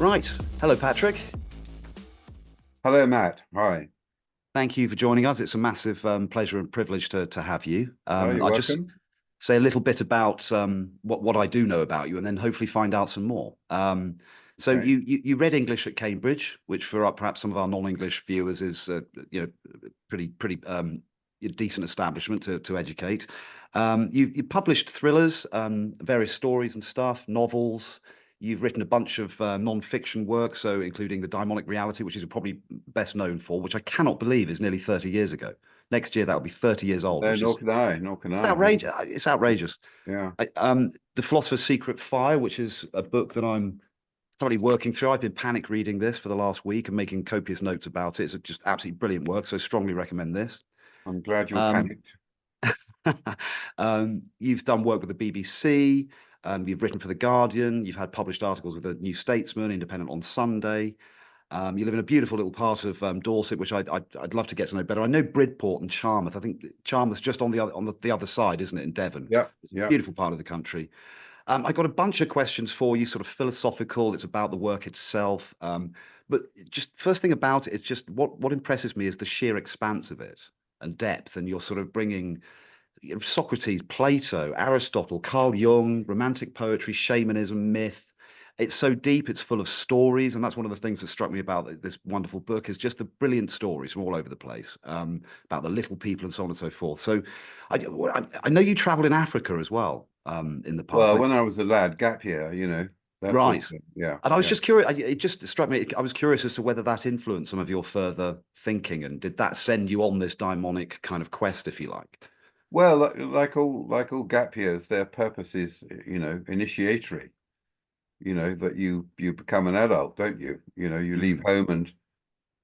Right. Hello, Patrick. Hello, Matt. Hi. Thank you for joining us. It's a massive pleasure and privilege to have you. Oh, you're I'll just welcome. say a little bit about what I do know about you, and then hopefully find out some more. So Okay. you read English at Cambridge, which for perhaps some of our non-English viewers is pretty decent establishment to educate. You published thrillers, various stories and stuff, novels. You've written a bunch of non-fiction work, so including the Daimonic Reality, which is probably best known for, which I cannot believe is nearly 30 years ago. Next year that will be 30 years old, No, which nor is can I. Nor can I. Yeah. outrageous. It's outrageous. Yeah. The Philosopher's Secret Fire, which is a book that I'm currently working through. I've been panic reading this for the last week and making copious notes about it. It's just absolutely brilliant work, so strongly recommend this. I'm glad you're Um, panicked. you've done work with the BBC. You've written for The Guardian. You've had published articles with the New Statesman, Independent on Sunday. You live in a beautiful little part of Dorset, which I'd love to get to know better. I know Bridport and Charmouth. I think Charmouth's just on the other side, isn't it, in Devon? Yep. It's a Yep. beautiful part of the country. I got a bunch of questions for you, sort of philosophical. It's about the work itself. But just first thing about it is just what impresses me is the sheer expanse of it and depth. And you're sort of bringing Socrates, Plato, Aristotle, Carl Jung, romantic poetry, shamanism, myth. It's so deep, it's full of stories, and that's one of the things that struck me about this wonderful book is just the brilliant stories from all over the place about the little people and so on and so forth. So, I know you travelled in Africa as well in the past. Well, when I was a lad, gap year, that sort Right. of thing. Yeah. And I was Yeah. just curious. It just struck me. I was curious as to whether that influenced some of your further thinking, and did that send you on this daimonic kind of quest, if you like? Well, like all gap years, their purpose is, initiatory. That you become an adult, don't you? You leave Mm, home and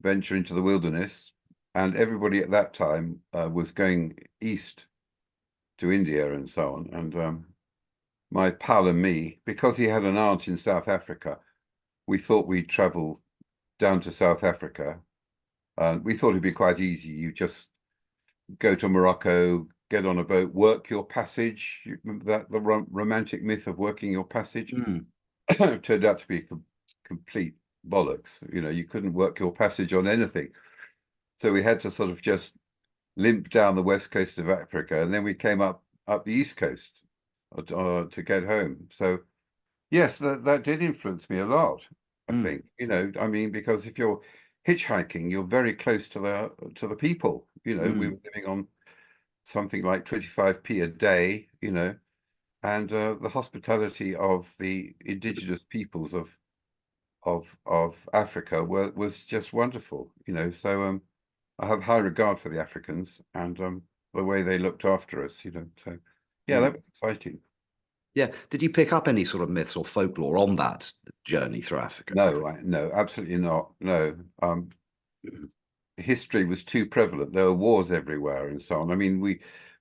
venture into the wilderness, and everybody at that time was going east to India and so on. And my pal and me, because he had an aunt in South Africa, we thought we'd travel down to South Africa. And we thought it'd be quite easy. You just go to Morocco, get on a boat, work your passage. You remember that, the romantic myth of working your passage? mm, It turned out to be complete bollocks. You couldn't work your passage on anything. So we had to sort of just limp down the west coast of Africa, and then we came up the east coast to get home. So yes, that did influence me a lot, I mm, think. I mean, because if you're hitchhiking, you're very close to the people. We mm. were living on something like 25p a day, and the hospitality of the indigenous peoples of Africa was just wonderful, So I have high regard for the Africans and the way they looked after us, So yeah, that Mm. was exciting. Yeah. Did you pick up any sort of myths or folklore on that journey through Africa? No, absolutely not. No, Mhm. history was too prevalent. There were wars everywhere and so on. I mean,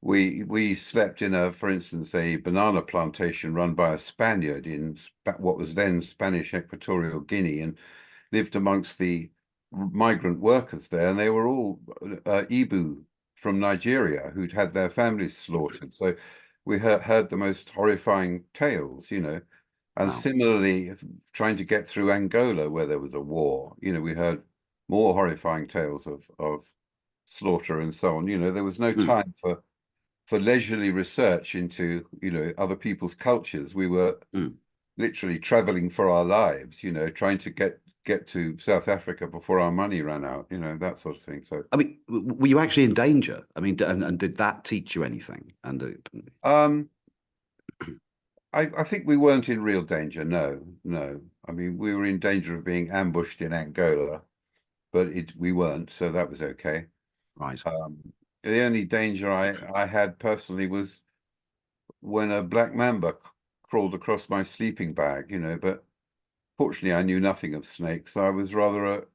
we slept in for instance, a banana plantation run by a Spaniard in what was then Spanish Equatorial Guinea, and lived amongst the migrant workers there, and they were all Ibu from Nigeria who'd had their families slaughtered. So we heard the most horrifying tales, And Wow. similarly, trying to get through Angola, where there was a war, we heard more horrifying tales of slaughter and so on. There was no Mm, time for leisurely research into, other people's cultures. We were mm. literally traveling for our lives, trying to get to South Africa before our money ran out, that sort of thing. So I mean, were you actually in danger? I mean, and did that teach you anything? And um I think we weren't in real danger, no, no. I mean, we were in danger of being ambushed in Angola, but we weren't, so that was okay. right. Um, the only danger I had personally was when a black mamba crawled across my sleeping bag, but fortunately I knew nothing of snakes, so I was rather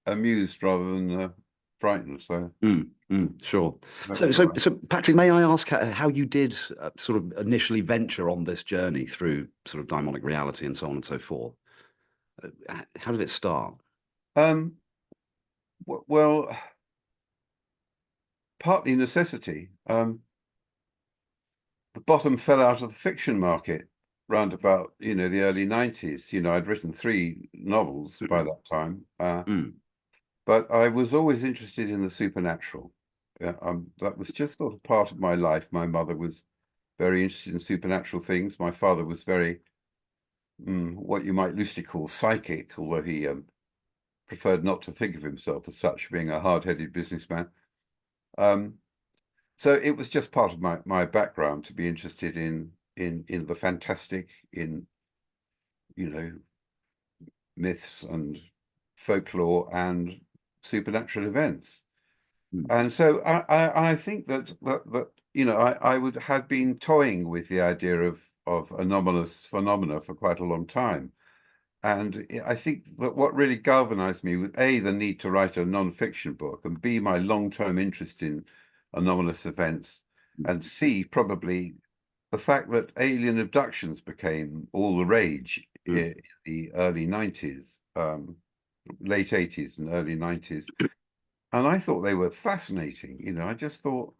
amused rather than frightened. So Mm, mm, sure. that So, was all so, right. so, Patrick, may I ask how you did sort of initially venture on this journey through sort of daimonic reality and so on and so forth? How did it start? Um, well, partly necessity. The bottom fell out of the fiction market. round about, you know, the early 90s. You know, I'd written 3 novels by that time, Mm, but I was always interested in the supernatural. That was just sort of part of my life. My mother was very interested in supernatural things. My father was very, what you might loosely call psychic, although he preferred not to think of himself as such, being a hard-headed businessman. Um, so it was just part of my background to be interested in the fantastic, in, you know, myths and folklore and supernatural events. mm, And so I think that you know, I would have been toying with the idea of anomalous phenomena for quite a long time. And I think that what really galvanized me was A, the need to write a non-fiction book, and B, my long-term interest in anomalous events, and C, probably the fact that alien abductions became all the rage mm, in the early 90s, late 80s and early 90s. And I thought they were fascinating. You know, I just thought,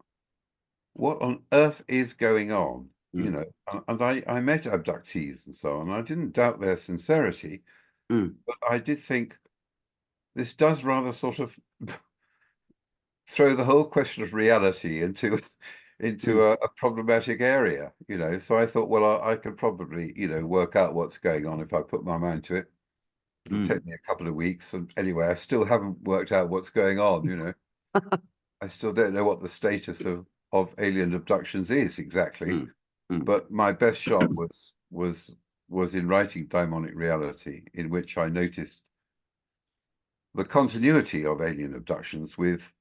what on earth is going on? You mm, know, and I met abductees and so on. I didn't doubt their sincerity, mm, but I did think this does rather sort of throw the whole question of reality into mm, a problematic area, you know. So I thought, well, I could probably, you know, work out what's going on if I put my mind to it. It'll mm, take me a couple of weeks. And anyway, I still haven't worked out what's going on, you know. I still don't know what the status of alien abductions is exactly. mm, mm, But my best shot was in writing Daimonic Reality, in which I noticed the continuity of alien abductions with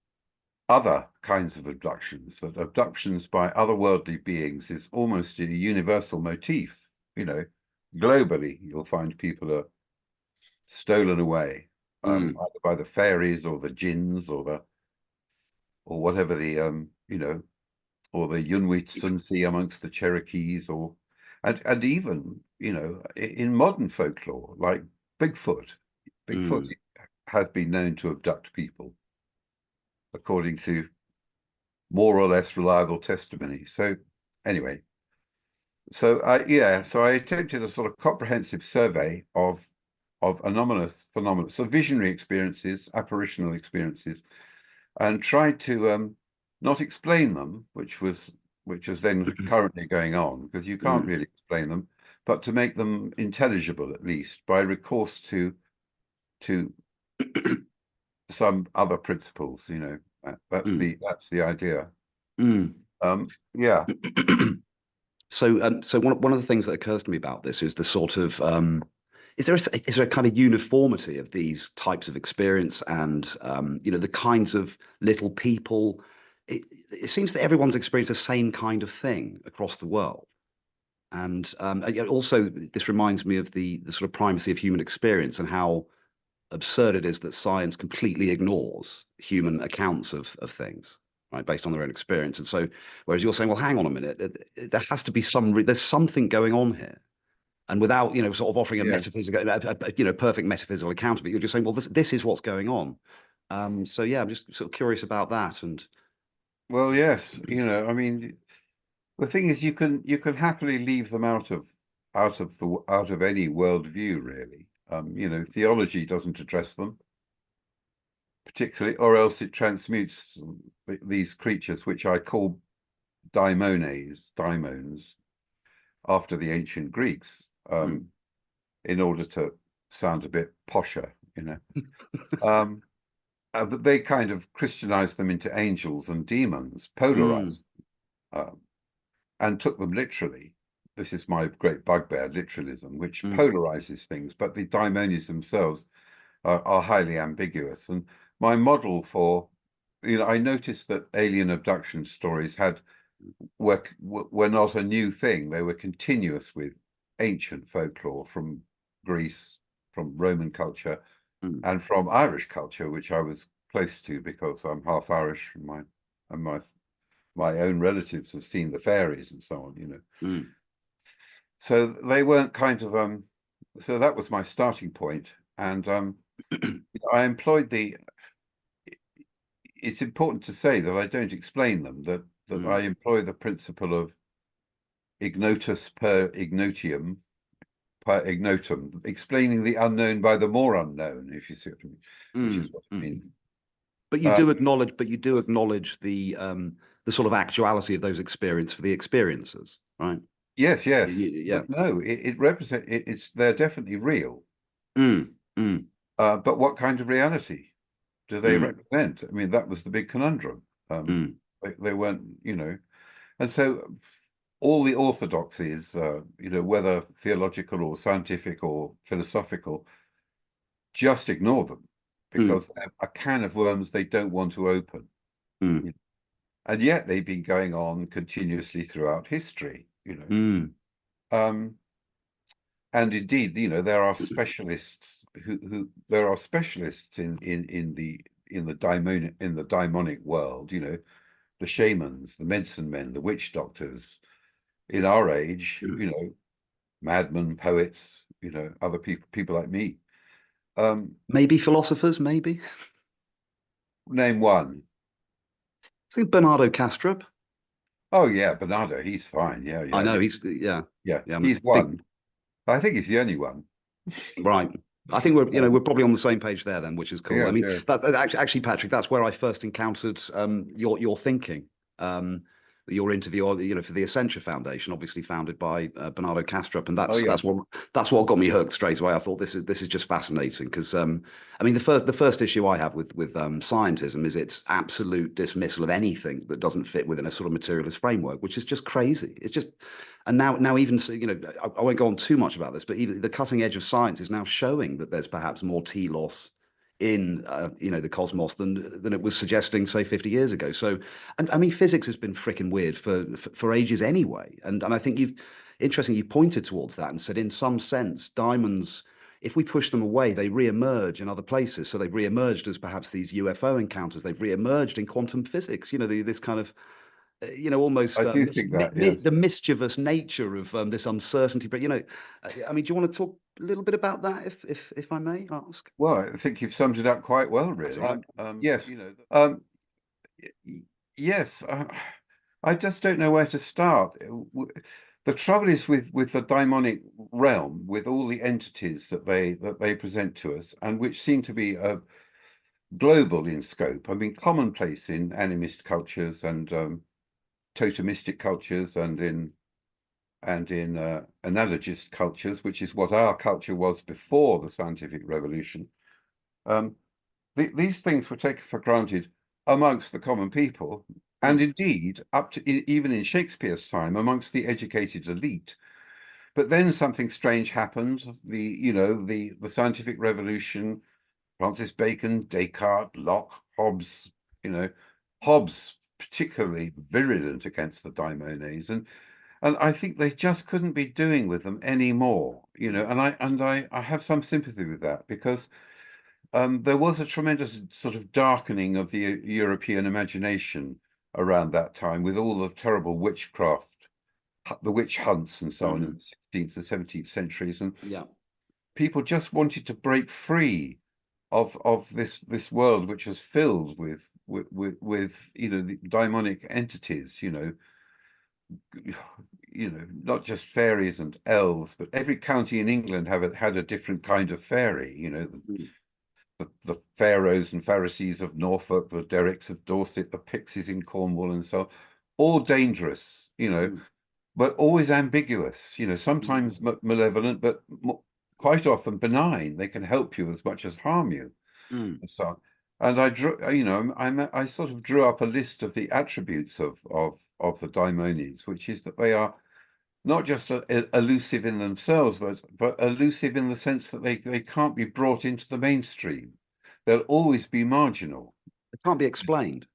other kinds of abductions, that abductions by otherworldly beings is almost a universal motif. You know, globally, you'll find people are stolen away, mm, either by the fairies or the jinns or whatever the you know, or the Yunwitsunsi amongst the Cherokees, or and even, you know, in modern folklore like Bigfoot. Bigfoot mm, has been known to abduct people, according to more or less reliable testimony. So anyway, so yeah, so I attempted a sort of comprehensive survey of anomalous phenomena, so visionary experiences, apparitional experiences, and tried to not explain them, which was then currently going on, because you can't mm, really explain them, but to make them intelligible at least by recourse to some other principles. You know, mm, that's the idea. mm. Yeah, So, so one of the things that occurs to me about this is the sort of is there a kind of uniformity of these types of experience and you know the kinds of little people? It seems that everyone's experienced the same kind of thing across the world, and yet also this reminds me of the sort of primacy of human experience and how absurd it is that science completely ignores human accounts of things, right, based on their own experience. And so, whereas you're saying, well, hang on a minute, there has to be there's something going on here. And without, you know, sort of offering a yes. metaphysical, you know, perfect metaphysical account of it, you're just saying, well, this is what's going on. So yeah, I'm just sort of curious about that. And Well, yes, you know, I mean, the thing is, you can happily leave them out of any worldview, really. You know, theology doesn't address them particularly, or else it transmutes these creatures, which I call daimons, after the ancient Greeks, mm, in order to sound a bit posher, you know. Um, but they kind of Christianized them into angels and demons, mm, polarized, um, and took them literally. This is my great bugbear, literalism, which mm, polarizes things, but the daimonies themselves are highly ambiguous. And my model for, you know, I noticed that alien abduction stories were not a new thing. They were continuous with ancient folklore from Greece, from Roman culture, mm, and from Irish culture, which I was close to because I'm half Irish, and my own relatives have seen the fairies and so on, you know. mm, So they weren't kind of so that was my starting point. And I employed the it's important to say that I don't explain them, that I mm, employ the principle of ignotus per ignotium, per ignotum, explaining the unknown by the more unknown, if you see what I mean, which is what it means. But you do acknowledge the sort of actuality of those experiences for the experiencers, right? Yes, yes. Yeah. But no, it represents it's they're definitely real. Mm, mm, But what kind of reality do they mm, represent? I mean, that was the big conundrum. mm, They weren't, and so all the orthodoxies, whether theological or scientific or philosophical, just ignore them mm, because they're a can of worms they don't want to open. mm, And yet they've been going on continuously throughout history. mm. Um, and indeed, there are specialists who there are specialists in the daimonic world, the shamans, the medicine men, the witch doctors in our age, madmen, poets, other people like me. Maybe philosophers, maybe. Name one. I think Bernardo Kastrup. Oh yeah, Bernardo, he's fine. Yeah, I yeah, know yeah, he's yeah, yeah. yeah. I'm a He's big one. I think he's the only one. right. I think we're Um, we're probably on the same page there then, which is cool. I yeah, mean, yeah. actually, Patrick, that's where I first encountered your thinking. Um, your interview, for the Essentia Foundation, obviously founded by Bernardo Kastrup, and Oh yeah. that's what got me hooked straight away. I thought this is just fascinating because I mean the first issue I have with scientism is its absolute dismissal of anything that doesn't fit within a sort of materialist framework, which is just crazy. It's just and now even I won't go on too much about this, but even the cutting edge of science is now showing that there's perhaps more telos in the cosmos than it was suggesting, say, 50 years ago. So, and I mean, physics has been freaking weird for ages anyway. And I think you pointed towards that and said, in some sense, diamonds, if we push them away, they re-emerge in other places. So they've re-emerged as perhaps these UFO encounters. They've re-emerged in quantum physics. This kind of almost I do think that, yes. the mischievous nature of this uncertainty. But I mean, do you want to talk a little bit about that, if I may ask? Well, I think you've summed it up quite well, That's all really. right. Yes. Yes. I just don't know where to start. The trouble is with the daimonic realm, with all the entities that they present to us, and which seem to be global in scope. I mean, commonplace in animist cultures and totemistic cultures and in analogist cultures, which is what our culture was before the scientific revolution. These things were taken for granted amongst the common people, and indeed up to even in Shakespeare's time amongst the educated elite. But then something strange happened. The scientific revolution, Francis Bacon, Descartes, Locke, Hobbes, Hobbes particularly virulent against the daimones, and I think they just couldn't be doing with them anymore, and I have some sympathy with that because there was a tremendous sort of darkening of the European imagination around that time with all the terrible witchcraft, the witch hunts and so on in the 16th and 17th centuries, and Yeah. people just wanted to break free of this world which was filled with the daimonic entities, not just fairies and elves, but every county in England had a different kind of fairy, the pharaohs and pharisees of Norfolk, the Derricks of Dorset, the pixies in Cornwall, and so on, all dangerous, but always ambiguous, sometimes malevolent, but quite often benign. They can help you as much as harm you, and so on. And I drew, I sort of drew up a list of the attributes of the daimones, which is that they are not just elusive in themselves, but elusive in the sense that they can't be brought into the mainstream. They'll always be marginal. It can't be explained.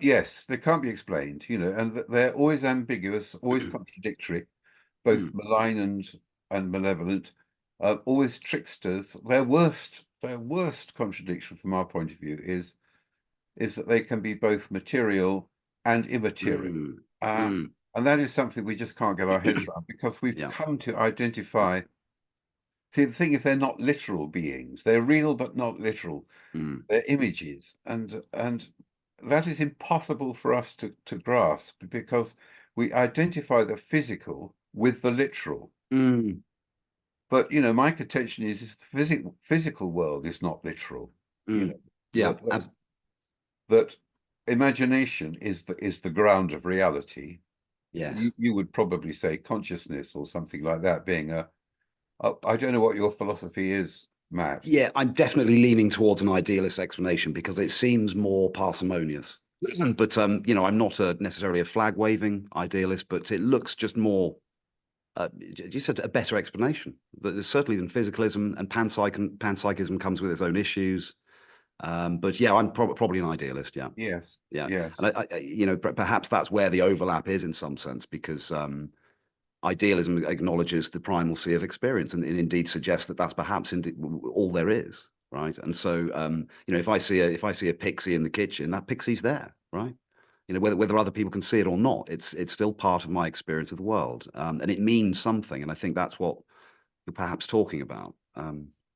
Yes, they can't be explained, and they're always ambiguous, always contradictory, both malign and malevolent, always tricksters. Their worst contradiction from our point of view is that they can be both material and immaterial. And that is something we just can't get our heads around because we've Yeah. come to identify. See, the thing is, they're not literal beings. They're real, but not literal. They're images, and that is impossible for us to grasp because we identify the physical with the literal. Mm, But my contention is the physical world is not literal. mm. Yeah. That imagination is the ground of reality. Yes. You would probably say consciousness or something like that being I don't know what your philosophy is, Matt. Yeah, I'm definitely leaning towards an idealist explanation because it seems more parsimonious. But I'm not necessarily a flag waving idealist, but it looks just more. You said a better explanation. There's certainly than physicalism, and panpsychism comes with its own issues. But yeah, I'm probably an idealist. Yeah, Yes, yeah, yes, and perhaps that's where the overlap is in some sense because idealism acknowledges the primalcy of experience and indeed suggests that that's perhaps all there is, right? And so, if I see a pixie in the kitchen, that pixie's there, right? Whether other people can see it or not, it's still part of my experience of the world, and it means something. And I think that's what you're perhaps talking about.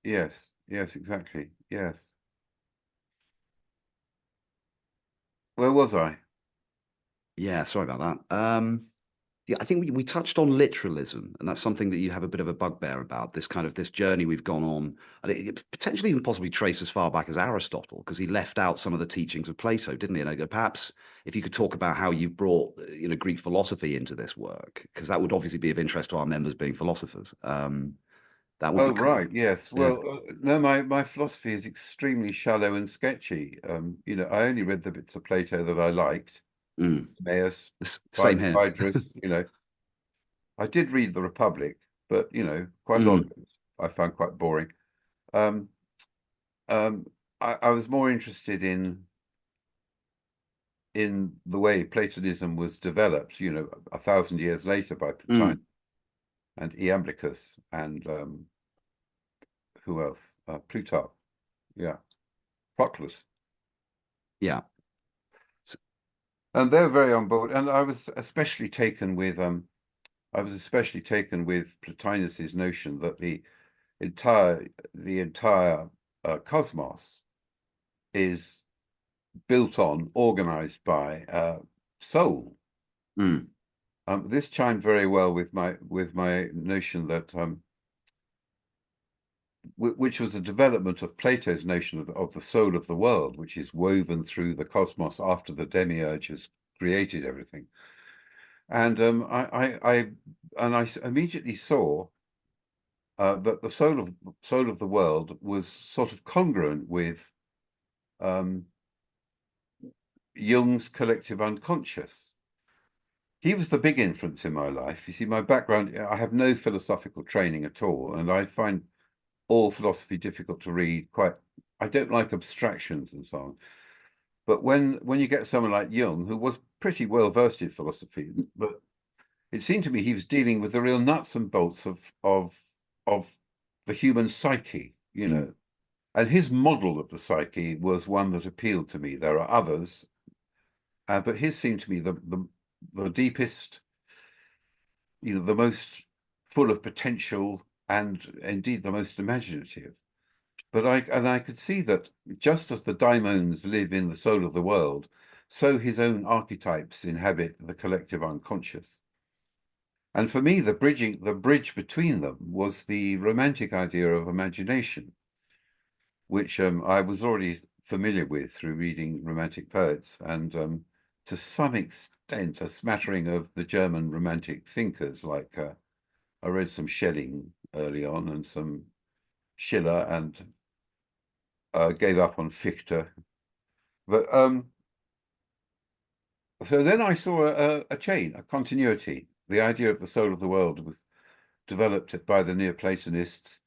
yes, yes, exactly. Yes. Where was I? Yeah, sorry about that. Yeah, I think we touched on literalism, and that's something that you have a bit of a bugbear about. This journey we've gone on, and it potentially even possibly trace as far back as Aristotle, because he left out some of the teachings of Plato, didn't he? And perhaps if you could talk about how you've brought Greek philosophy into this work, because that would obviously be of interest to our members being philosophers. That would be Oh, cool. right. Yes. Yeah. Well, no, my philosophy is extremely shallow and sketchy. I only read the bits of Plato that I liked, Mm. Timaeus, Same here. Phaedrus. I did read the Republic, but quite a lot of Mm. it I found quite boring. Um, um, I was more interested in the way Platonism was developed, 1,000 years later by Plotinus Mm. and Iamblichus and who else? Plutarch, yeah, Proclus. Yeah. And they're very on board. And I was especially taken with Plotinus's notion that the entire cosmos is built on, organized by soul. Mm. This chimed very well with my notion that which was a development of Plato's notion of the soul of the world, which is woven through the cosmos after the demiurge has created everything. And I immediately saw that the soul of the world was sort of congruent with um, Jung's collective unconscious. He was the big influence in my life. You see, my background, I have no philosophical training at all, and I find all philosophy difficult to read. I don't like abstractions and so on. But when you get someone like Jung, who was pretty well versed in philosophy, but it seemed to me he was dealing with the real nuts and bolts of the human psyche, Mm. And his model of the psyche was one that appealed to me. There are others, but his seemed to me the deepest, the most full of potential and indeed the most imaginative. But I could see that just as the daimons live in the soul of the world, so his own archetypes inhabit the collective unconscious. And for me, the bridge between them was the romantic idea of imagination, which I was already familiar with through reading Romantic poets, and to some extent a smattering of the German Romantic thinkers. Like I read some Schelling early on and some Schiller, and gave up on Fichte. But so then I saw a chain, a continuity. The idea of the soul of the world was developed by the Neoplatonists.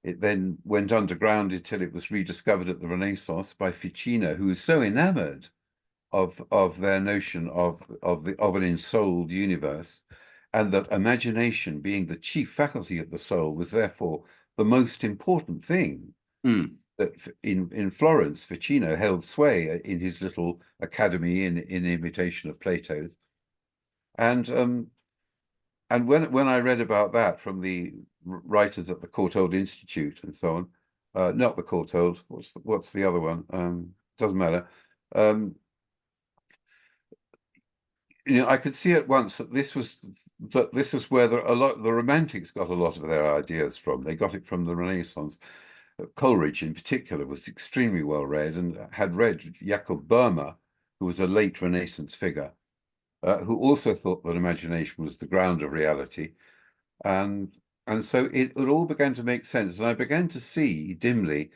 It then went underground until it was rediscovered at the Renaissance by Ficino, who was so enamored of their notion of an ensouled universe, and that imagination, being the chief faculty of the soul, was therefore the most important thing. Mm. That in Florence, Ficino held sway in his little academy in imitation of Plato's, and when I read about that from the writers at the Courtauld Institute and so on, not the Courtauld, what's the other one? Doesn't matter. Um, I could see at once that this was where the Romantics got a lot of their ideas from. They got it from the Renaissance. Coleridge, in particular, was extremely well read and had read Jacob Boehme, who was a late Renaissance figure, who also thought that imagination was the ground of reality, and so it all began to make sense, and I began to see dimly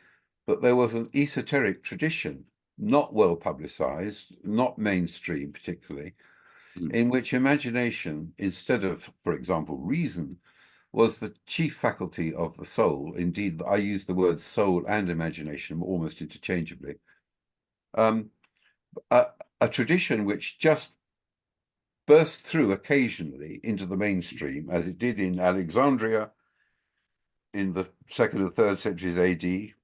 that there was an esoteric tradition, not well publicized, not mainstream particularly, Mm, in which imagination, instead of, for example, reason, was the chief faculty of the soul. Indeed, I use the words soul and imagination almost interchangeably. Um, a, a tradition which just burst through occasionally into the mainstream, as it did in Alexandria in the 2nd and 3rd centuries AD,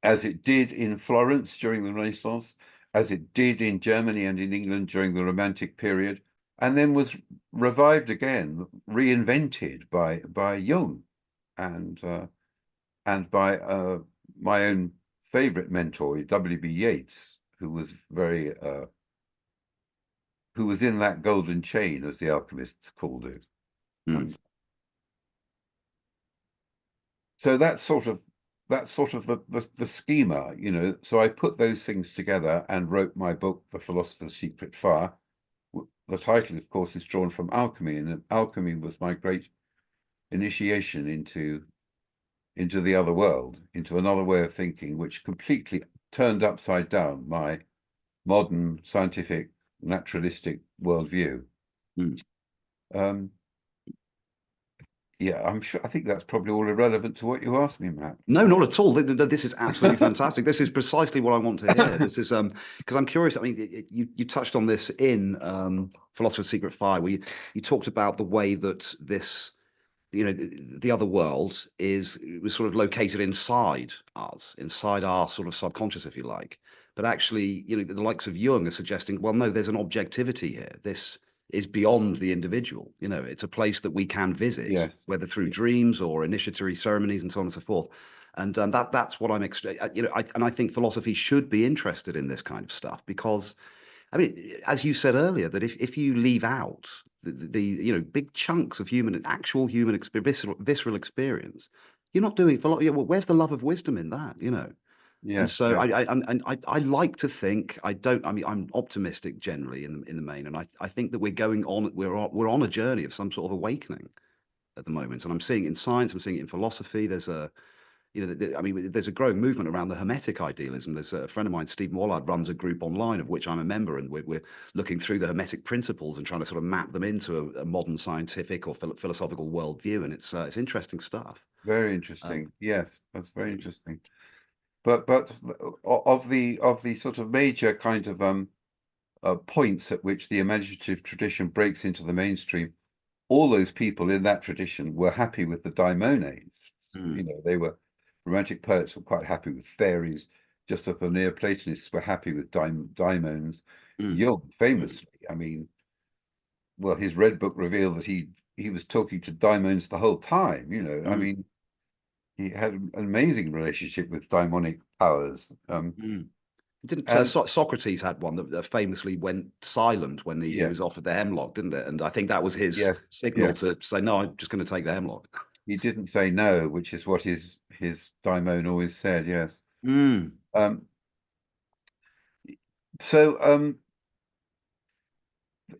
as it did in Florence during the Renaissance, as it did in Germany and in England during the Romantic period, and then was revived again, reinvented by Jung and by my own favorite mentor, W.B. Yeats, who was in that golden chain, as the alchemists called it. mm. And so that's sort of the schema, So I put those things together and wrote my book, The Philosopher's Fire. The title, of course, is drawn from alchemy, and alchemy was my great initiation into the other world, into another way of thinking, which completely turned upside down my modern scientific naturalistic worldview. Mm. Um, yeah, I think that's probably all irrelevant to what you asked me, Matt. No, not at all. This is absolutely fantastic. This is precisely what I want to hear. This is because I'm curious. I mean, you touched on this in Philosopher's Fire, where you talked about the way that this, the other world was sort of located inside us, inside our sort of subconscious, if you like. But actually, the likes of Jung are suggesting, well, no, there's an objectivity here. This is beyond the individual. It's a place that we can visit, Yes. whether through dreams or initiatory ceremonies and so on and so forth. And that's what I'm extra. I think philosophy should be interested in this kind of stuff because I mean, as you said earlier, that if you leave out the big chunks of actual human visceral experience, you're not doing well, where's the love of wisdom in that? And Yes. so Yes. I like to think I don't. I mean, I'm optimistic generally in the main, and I think that we're on a journey of some sort of awakening at the moment, and I'm seeing it in science, I'm seeing it in philosophy. There's a I mean, there's a growing movement around the Hermetic idealism. There's a friend of mine, Stephen Wallard, runs a group online of which I'm a member, and we're looking through the Hermetic principles and trying to sort of map them into a modern scientific or philosophical worldview, and it's interesting stuff. Very Um, interesting. Yes, that's very yeah. interesting. But of the sort of major kind of points at which the imaginative tradition breaks into the mainstream, all those people in that tradition were happy with the daimonics. Mm, They were romantic poets were quite happy with fairies, just as the Neoplatonists were happy with daimons. mm, Jung, famously, I mean, well, his Red Book revealed that he was talking to daimons the whole time. I mm, mean, he had an amazing relationship with daimonic powers. mm. Didn't And Socrates had one that famously went silent when he was yes, offered the hemlock, didn't it? And I think that was his yes, signal yes. to say, "No, I'm just going to take the hemlock." He didn't say no, which is what his daimon always said. Yes. Mm, Um, so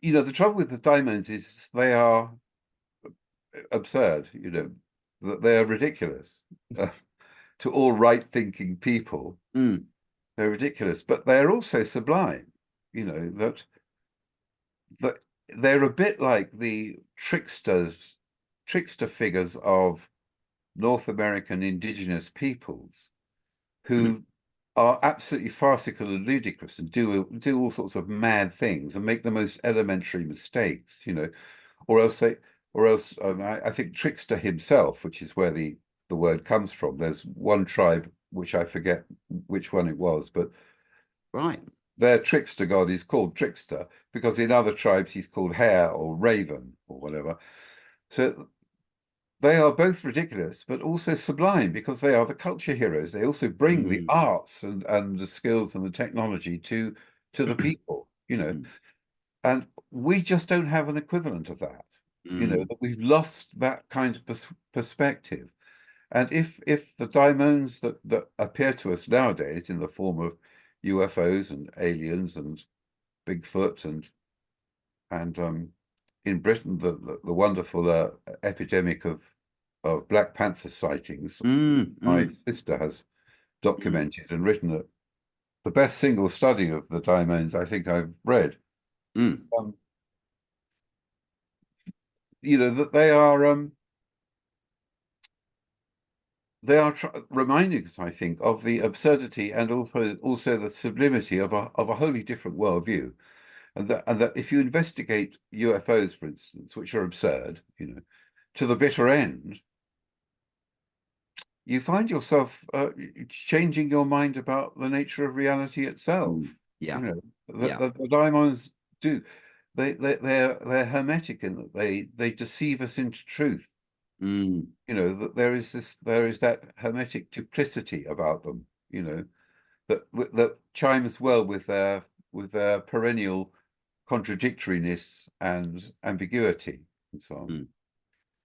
the trouble with the daimons is they are absurd. That they are ridiculous to all right-thinking people. mm, They're ridiculous, but they're also sublime. That they're a bit like the trickster figures of North American indigenous peoples mm, who are absolutely farcical and ludicrous and do all sorts of mad things and make the most elementary mistakes, or else I think trickster himself, which is where the word comes from. There's one tribe which I forget which one it was, but right. their trickster god is called trickster because in other tribes he's called hare or raven or whatever. So they are both ridiculous, but also sublime because they are the culture heroes. They also bring the Mm, arts and the skills and the technology to the people. mm, And we just don't have an equivalent of that. Mm. That we've lost that kind of perspective. And if the daimons that appear to us nowadays in the form of UFOs and aliens and Bigfoot and in Britain the wonderful epidemic of Black Panther sightings, Mm. my Mm. sister has Mm. documented and written the best single study of the daimons I think I've read. Mm. Um, that they are reminding us, I think, of the absurdity and also the sublimity of a wholly different worldview, and that if you investigate UFOs, for instance, which are absurd, to the bitter end, you find yourself changing your mind about the nature of reality itself. Mm. Yeah. Yeah. The daimons do. They're hermetic in that they deceive us into truth. Mm. That there is that hermetic duplicity about them, that chimes well with their perennial contradictoriness and ambiguity and so on. Mm.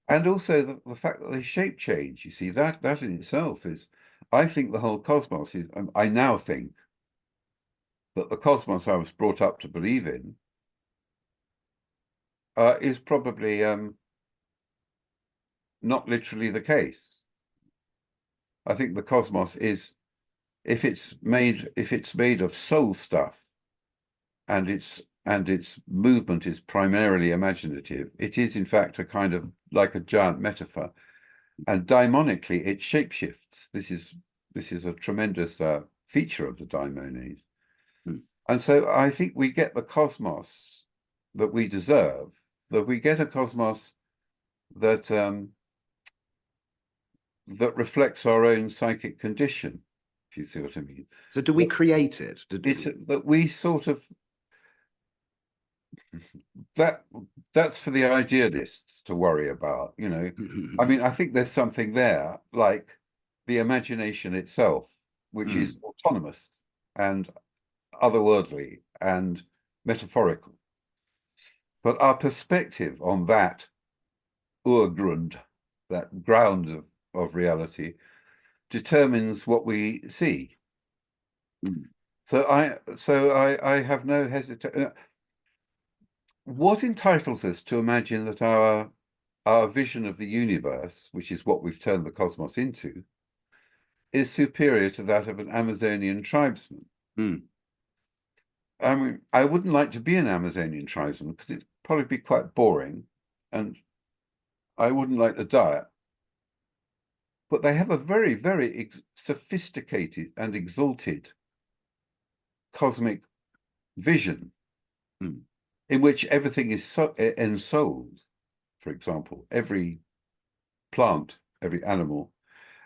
And also the fact that they shape change, you see, that in itself is, I think the whole cosmos is, I now think that the cosmos I was brought up to believe in is probably not literally the case. I think the cosmos is, if it's made of soul stuff and its movement is primarily imaginative, it is in fact a kind of like a giant metaphor. And daimonically, it shapeshifts. This is a tremendous feature of the daimonies. Mm. And so I think we get the cosmos that we deserve, that we get a cosmos that that reflects our own psychic condition, if you see what I mean. So do we create it? It's that we sort of that that's for the idealists to worry about, I mean, I think there's something there, like the imagination itself, which Mm. is autonomous and otherworldly and metaphorical. But our perspective on that Urgrund, that ground of reality, determines what we see. Mm. So I have no hesitation. What entitles us to imagine that our vision of the universe, which is what we've turned the cosmos into, is superior to that of an Amazonian tribesman? Mm. I mean, I wouldn't like to be an Amazonian tribesman because it'd probably be quite boring, and I wouldn't like the diet. But they have a very, very sophisticated and exalted cosmic vision Mm. in which everything is ensouled. For example, every plant, every animal,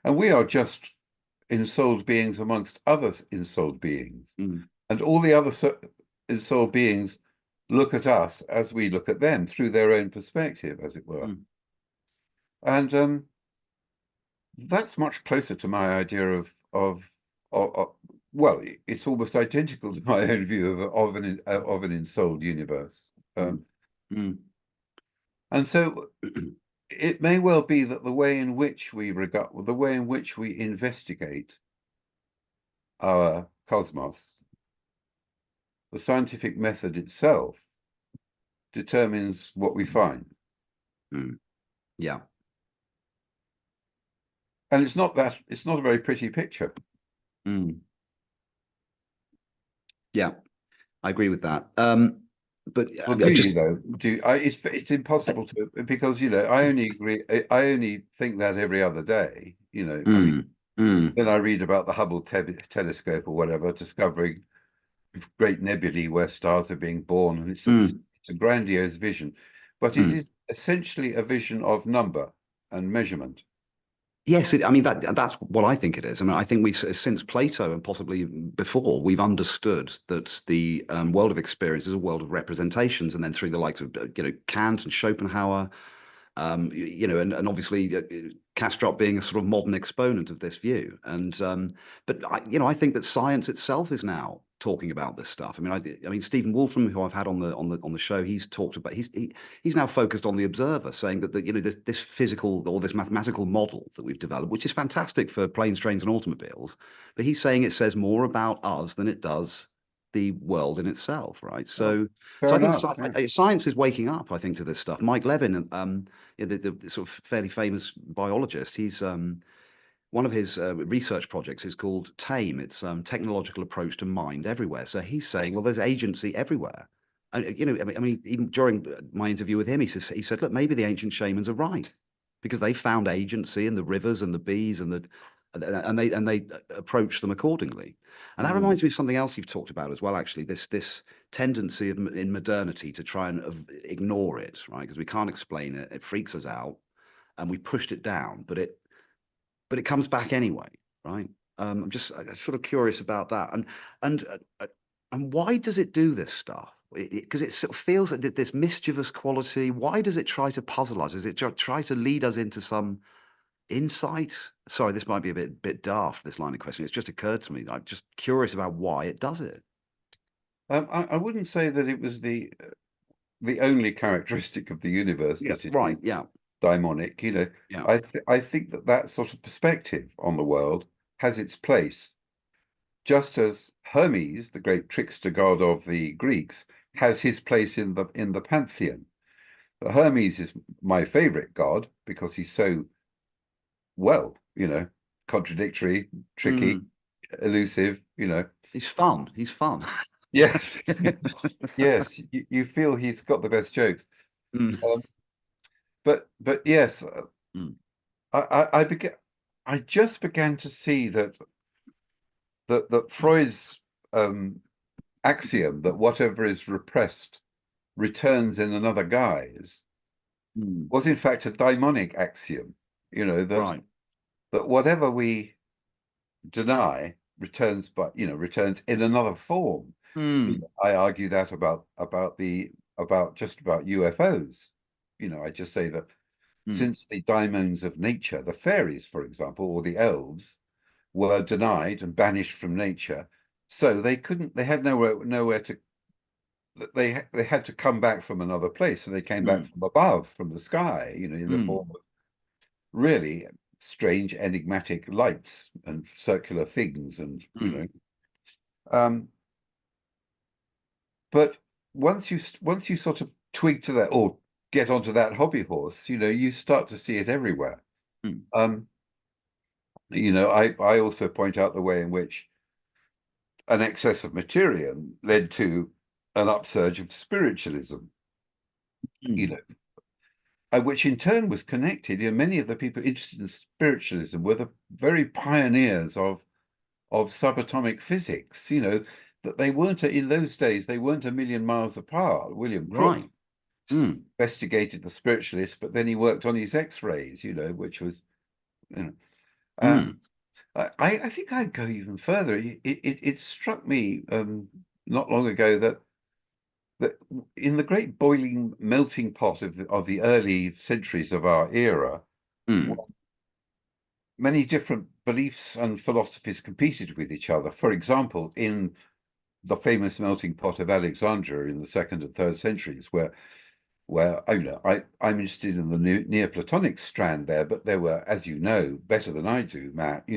and we are just ensouled beings amongst other ensouled beings. Mm. And all the other ensouled beings look at us as we look at them through their own perspective, as it were. Mm. And that's much closer to my idea of well, it's almost identical to my own view of an ensouled universe. Mm. Mm. And so it may well be that the way in which the way in which we investigate our cosmos, the scientific method itself, determines what we find. Mm. Yeah. And it's not a very pretty picture. Mm. Yeah, I agree with that. But Well, I do you just though? It's impossible to, because I only think that every other day. I mean, mm. Mm. then I read about the Hubble telescope or whatever, discovering great nebulae where stars are being born, and Mm. it's a grandiose vision, but it Mm. is essentially a vision of number and measurement. Yes, I mean that's what I think it is. I mean, I think we've since Plato and possibly before we've understood that the world of experience is a world of representations, and then through the likes of Kant and Schopenhauer, and obviously Kastrup being a sort of modern exponent of this view. And but I think that science itself is now talking about this stuff. I mean, I mean Stephen Wolfram, who I've had on the show, he's talked about he's now focused on the observer, saying that this physical or this mathematical model that we've developed, which is fantastic for planes, trains, and automobiles, but he's saying it says more about us than it does the world in itself, right? Oh, So fair I think enough. Yeah. science is waking up, I think, to this stuff. Mike Levin, the sort of fairly famous biologist, he's one of his research projects is called TAME. It's technological approach to mind everywhere. So he's saying, well, there's agency everywhere. And, I mean, even during my interview with him, he said, look, maybe the ancient shamans are right because they found agency in the rivers and the bees and they approach them accordingly. And that Mm, reminds me of something else you've talked about as well. Actually, this tendency in modernity to try and ignore it, right? Because we can't explain it. It freaks us out, and we pushed it down, but it comes back anyway, right? I'm sort of curious about that, and uh, uh, and why does it do this stuff? Because it sort of feels like this mischievous quality. Why does it try to puzzle us? Does it try to lead us into some insight? Sorry, this might be a bit daft. This line of question. It's just occurred to me. I'm just curious about why it does it. I wouldn't say that it was the only characteristic of the universe Yeah. that it Right. is Yeah. daimonic. Yeah. I think that that sort of perspective on the world has its place, just as Hermes, the great trickster god of the Greeks, has his place in the pantheon. But Hermes is my favorite god because he's so well, contradictory, tricky, Mm. elusive. He's fun. He's fun. Yes, yes, you feel he's got the best jokes. Mm. Um, but yes, Mm. I just began to see that Freud's axiom that whatever is repressed returns in another guise Mm. was in fact a daimonic axiom. That Right. whatever we deny returns in another form. Mm. I argue that about just about UFOs. I just say that Mm. since the daimons of nature, the fairies, for example, or the elves, were denied and banished from nature, so they had nowhere to they had to come back from another place, and they came back Mm. from above, from the sky, in the Mm. form of really strange, enigmatic lights and circular things, and Mm. um, but once you sort of twig to that or get onto that hobby horse, you start to see it everywhere. Mm. Um, I also point out the way in which an excess of material led to an upsurge of spiritualism, you Mm. know, which in turn was connected. Many of the people interested in spiritualism were the very pioneers of subatomic physics. That they weren't in those days. They weren't a million miles apart. William Crookes Right. Mm. investigated the spiritualists, but then he worked on his X-rays. Which was, you know, uh, Mm. I think I'd go even further. It struck me not long ago that in the great boiling melting pot of the early centuries of our era, Mm. many different beliefs and philosophies competed with each other. For example, in the famous melting pot of Alexandria in the second and third centuries, where I'm interested in the Neoplatonic strand there, but there were, as you know, better than I do, Matt,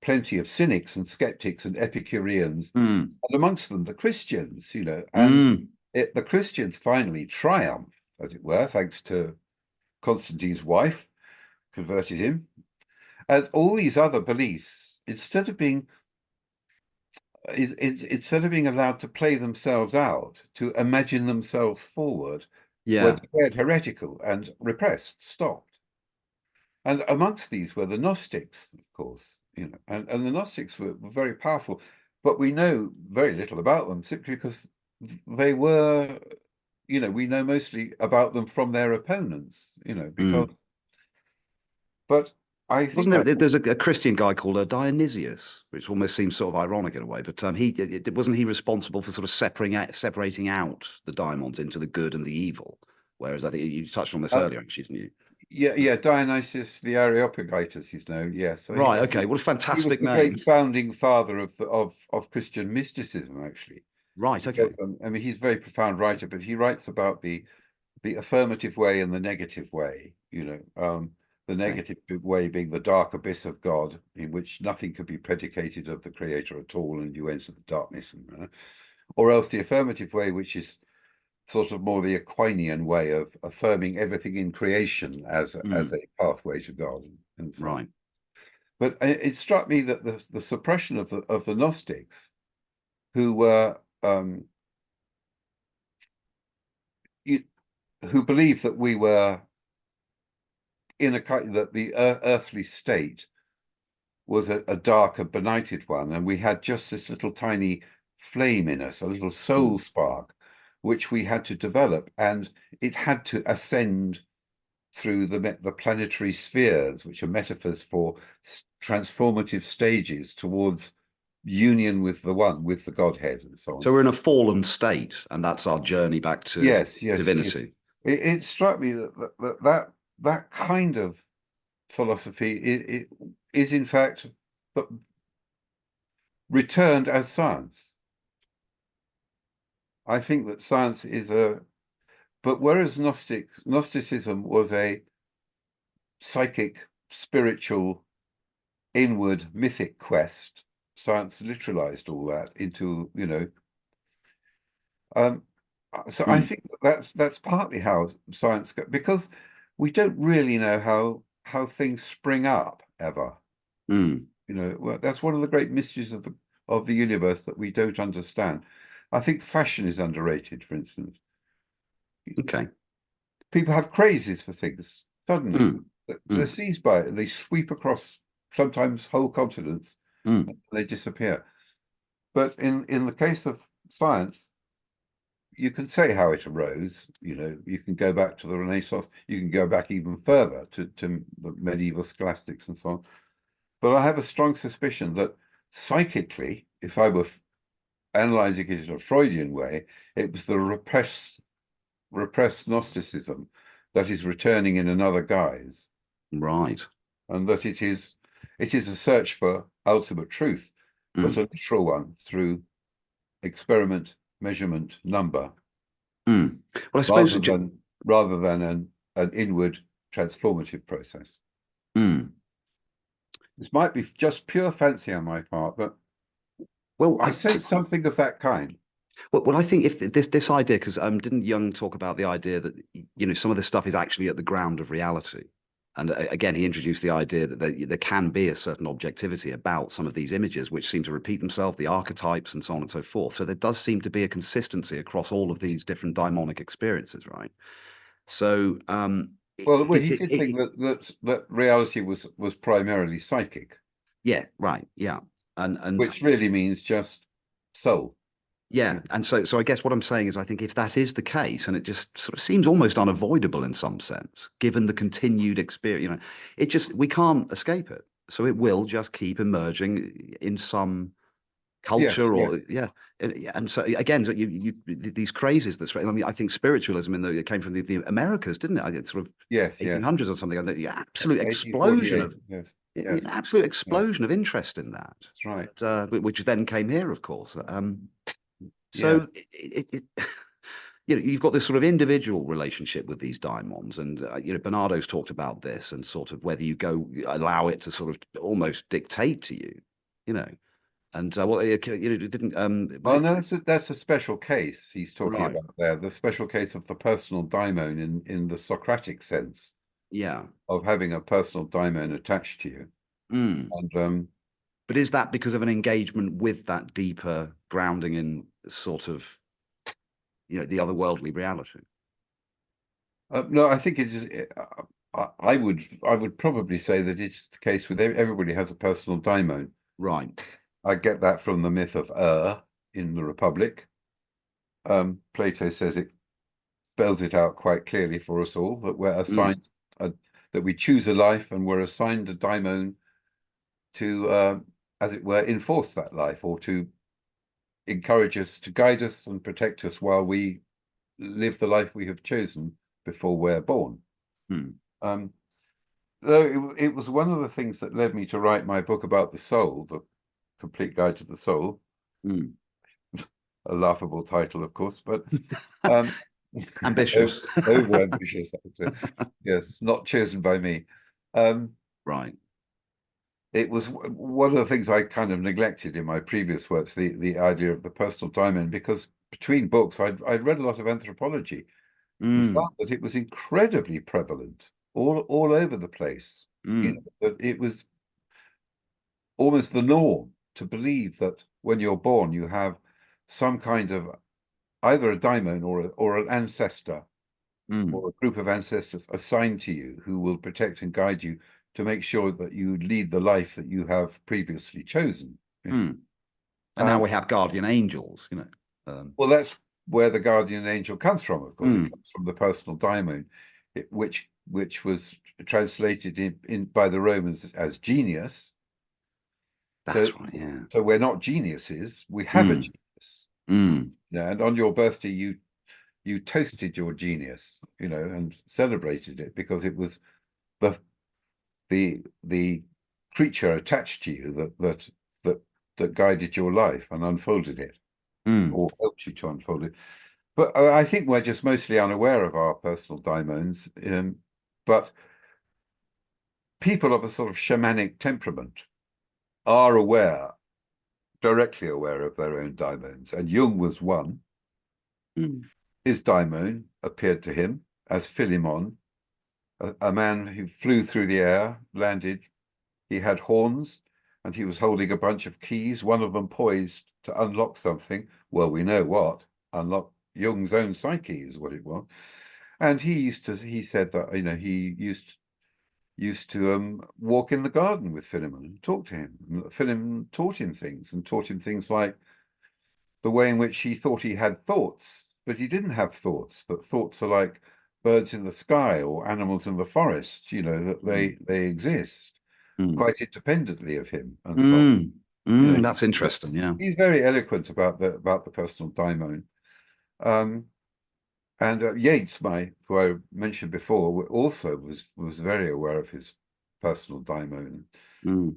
plenty of cynics and skeptics and Epicureans, Mm. and amongst them the Christians, and Mm. the Christians finally triumphed, as it were, thanks to Constantine's wife, converted him. And all these other beliefs, instead of being allowed to play themselves out, to imagine themselves forward, were Yeah. declared heretical and repressed, stopped. And amongst these were the Gnostics, of course, and the Gnostics were very powerful, but we know very little about them simply because they were, we know mostly about them from their opponents, Mm. but I think Wasn't that, there? There's a Christian guy called Dionysius, which almost seems sort of ironic in a way. But wasn't he responsible for sort of separating out the daimons into the good and the evil? Whereas I think you touched on this uh, earlier, actually, didn't you? yeah, Dionysus the Areopagitus, he's known. Yes, so Right. Okay. What a he was fantastic the great name. founding father of Christian mysticism, actually. Right. Because Okay. I mean, he's a very profound writer, but he writes about the affirmative way and the negative way. The Okay. negative way being the dark abyss of God, in which nothing could be predicated of the Creator at all, and you enter the darkness, or else the affirmative way, which is sort of more the Aquinian way of affirming everything in creation as Mm, a pathway to God, and so on. right. But it struck me that the suppression of the Gnostics, who were you, who believed that we were in a kind that the earthly state was a dark and benighted one, and we had just this little tiny flame in us, a little soul Mm, spark, which we had to develop, and it had to ascend through the planetary spheres, which are metaphors for transformative stages towards union with the one, with the Godhead, and so on. so we're in a fallen state, and that's our journey back to Yes, yes, it is. divinity. It struck me that kind of philosophy is in fact returned as science. I think that science is but whereas Gnosticism was a psychic, spiritual, inward, mythic quest, science literalized all that into, um, so I Mm, think that's partly how science because we don't really know how things spring up ever. mm, Well, that's one of the great mysteries of the universe that we don't understand. I think fashion is underrated, for instance. okay. People have crazes for things suddenly. Mm, They're mm, seized by it and they sweep across sometimes whole continents mm, and they disappear. But in the case of science, you can say how it arose. You can go back to the Renaissance. You can go back even further to the medieval scholastics and so on. But I have a strong suspicion that psychically, if I were analyzing it in a Freudian way, it was the repressed Gnosticism that is returning in another guise, right. and that it is a search for ultimate truth, but Mm, a literal one through experiment, measurement, number, mm. Well, I suppose rather it than rather than an inward transformative process. mm. This might be just pure fancy on my part, but Well, I sense something of that kind. well, I think if this idea, because didn't Jung talk about the idea that some of this stuff is actually at the ground of reality, and again he introduced the idea that there can be a certain objectivity about some of these images which seem to repeat themselves, the archetypes and so on and so forth. So there does seem to be a consistency across all of these different daimonic experiences, right? So Well, he did think that reality was primarily psychic, yeah, right, yeah, and which really means just soul. yeah, and so I guess what I'm saying is I think if that is the case, and it just sort of seems almost unavoidable in some sense, given the continued experience, it just we can't escape it. So it will just keep emerging in some Yes, culture yes, or yeah. And so again, so these crazes that's right. I mean, I think spiritualism it came from the Americas, didn't it? I think sort of yes, yes. 1800s or something. And the absolute explosion 1848. of Yes, yes, absolute yes. explosion of interest in that, That's right. which then came here, of course. So Yes, you've got this sort of individual relationship with these daimons, and Bernardo's talked about this, and sort of whether allow it to sort of almost dictate to you, you know. And well, it didn't was Oh it no, that's a special case he's talking right? about there, the special case of the personal daimon in the Socratic sense Yeah. of having a personal daimon attached to you. Mm. And But is that because of an engagement with that deeper grounding in sort of the otherworldly reality? no, I think it is. I would probably say that it's the case with everybody has a personal daimon. Right. I get that from the myth of in the Republic. Plato says it spells it out quite clearly for us all that we're Mm. assigned that we choose a life and we're assigned a daimon to, as it were, enforce that life or to encourage us, to guide us and protect us while we live the life we have chosen before we're born. Mm. Um, though it was one of the things that led me to write my book about the soul, The Complete Guide to the Soul. Mm. A laughable title, of course, but um, Ambitious. over ambitious. Yes, not chosen by me. Um, Right. it was one of the things I kind of neglected in my previous works, the idea of the personal diamond, because between books, I'd read a lot of anthropology and Mm. found that it was incredibly prevalent all over the place. You know, Mm. that it was almost the norm to believe that when you're born, you have some kind of either a daimon or an ancestor Mm. or a group of ancestors assigned to you who will protect and guide you to make sure that you lead the life that you have previously chosen. Mm. And now Um, we have guardian angels, you know. well, that's where the guardian angel comes from, of course. It Mm. comes from the personal daimon, which was translated by the Romans as genius. So, That's right, yeah. so we're not geniuses; we have a Mm. genius. Mm. Yeah, and on your birthday, you toasted your genius, and celebrated it because it was the the creature attached to you that guided your life and unfolded it, Mm. or helped you to unfold it. But I think we're just mostly unaware of our personal daimons. But people of a sort of shamanic temperament are directly aware of their own daimons, and Jung was one. Mm. His daimon appeared to him as Philemon, a man who flew through the air, landed. He had horns, and he was holding a bunch of keys, one of them poised to unlock something. Well, we know what. Unlock Jung's own psyche is what it was. And he said that, he used to walk in the garden with Philemon and talk to him. Philemon taught him things like the way in which he thought he had thoughts, but he didn't have thoughts, that thoughts are like birds in the sky or animals in the forest, that Mm. they exist Mm. quite independently of him and so on. Mm. You know, Mm. That's interesting, yeah. he's very eloquent about the personal daimon. Um, and Yeats, who I mentioned before, also was very aware of his personal daimon, Mm.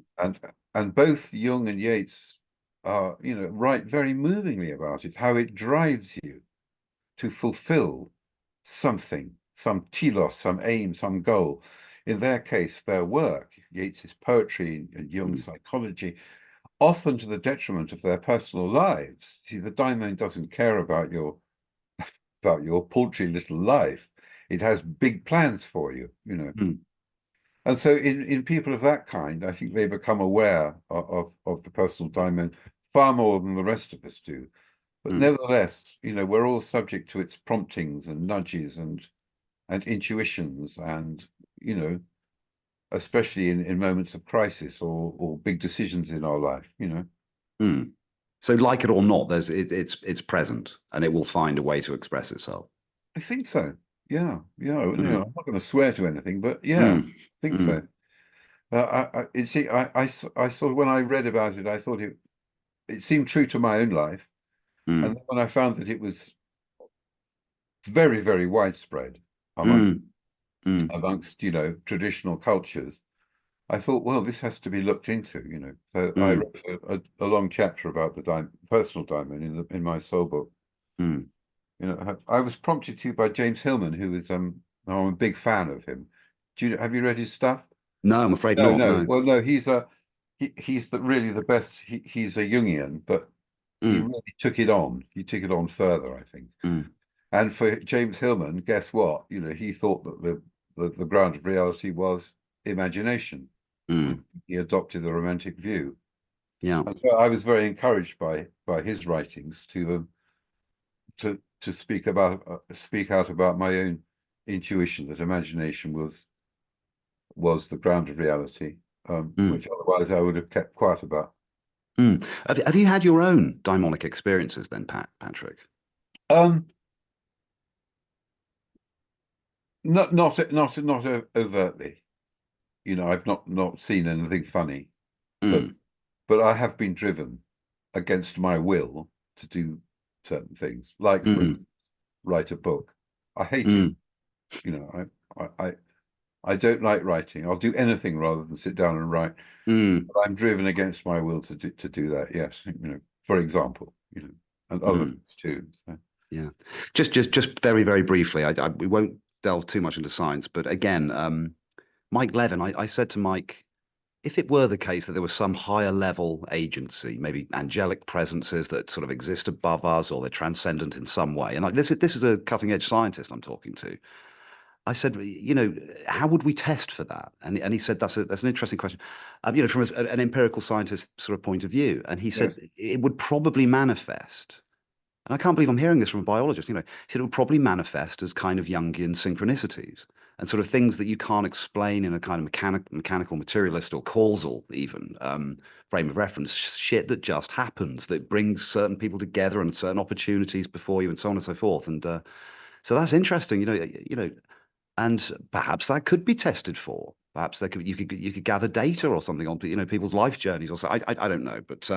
and both Jung and Yeats are, write very movingly about it, how it drives you to fulfill something, some telos, some aim, some goal. In their case, their work, Yeats's poetry and Jung's Mm. psychology, often to the detriment of their personal lives. See, the daimon doesn't care about your paltry little life. It has big plans for you. Mm. And so in people of that kind, I think they become aware of the personal daimon far more than the rest of us do. But Mm. nevertheless, we're all subject to its promptings and nudges and intuitions and, especially in moments of crisis or big decisions in our life. Mm. So, like it or not, it's present, and it will find a way to express itself. I think so. Yeah, yeah. Mm. I'm not going to swear to anything, but yeah, Mm. I think so. Mm. You see, I sort of when I read about it, I thought it seemed true to my own life, and Mm. then when I found that it was very, very widespread amongst Mm. Mm. amongst traditional cultures, I thought, well, this has to be looked into. So I Mm. wrote a long chapter about the personal diamond in my soul book. Mm. I was prompted to by James Hillman, who is I'm a big fan of him. Have you read his stuff? No, I'm afraid No, not. no. No. Well, no, he's really the best. He's a Jungian, but he Mm. really took it on. He took it on further, I think. Mm. And for James Hillman, guess what? He thought that the ground of reality was imagination. Mm. He adopted the romantic view. Yeah. And so I was very encouraged by his writings to speak out about my own intuition that imagination was the ground of reality, Mm. which otherwise I would have kept quiet about. Mm. Have you had your own daimonic experiences then, Patrick? Um, not overtly. I've not seen anything funny, but Mm. I have been driven against my will to do certain things, like for Mm. instance, write a book. I hate it. Mm. You know, I I don't like writing. I'll do anything rather than sit down and write. Mm, But I'm driven against my will to do that. Yes, for example, and other mm, things too. So. yeah. Just very, very briefly. We won't delve too much into science, but again, Mike Levin. I said to Mike, if it were the case that there was some higher level agency, maybe angelic presences that sort of exist above us, or they're transcendent in some way, and like this is a cutting edge scientist I'm talking to. I said, how would we test for that? And he said that's an interesting question. From an empirical scientist sort of point of view, and he said Yes. it would probably manifest. And I can't believe I'm hearing this from a biologist. He said it would probably manifest as kind of Jungian synchronicities and sort of things that you can't explain in a kind of mechanical, materialist, or causal even frame of reference. Shit that just happens that brings certain people together and certain opportunities before you, and so on and so forth. And so that's interesting. And perhaps that could be tested for. Perhaps you could gather data or something on people's life journeys or so. I don't know, but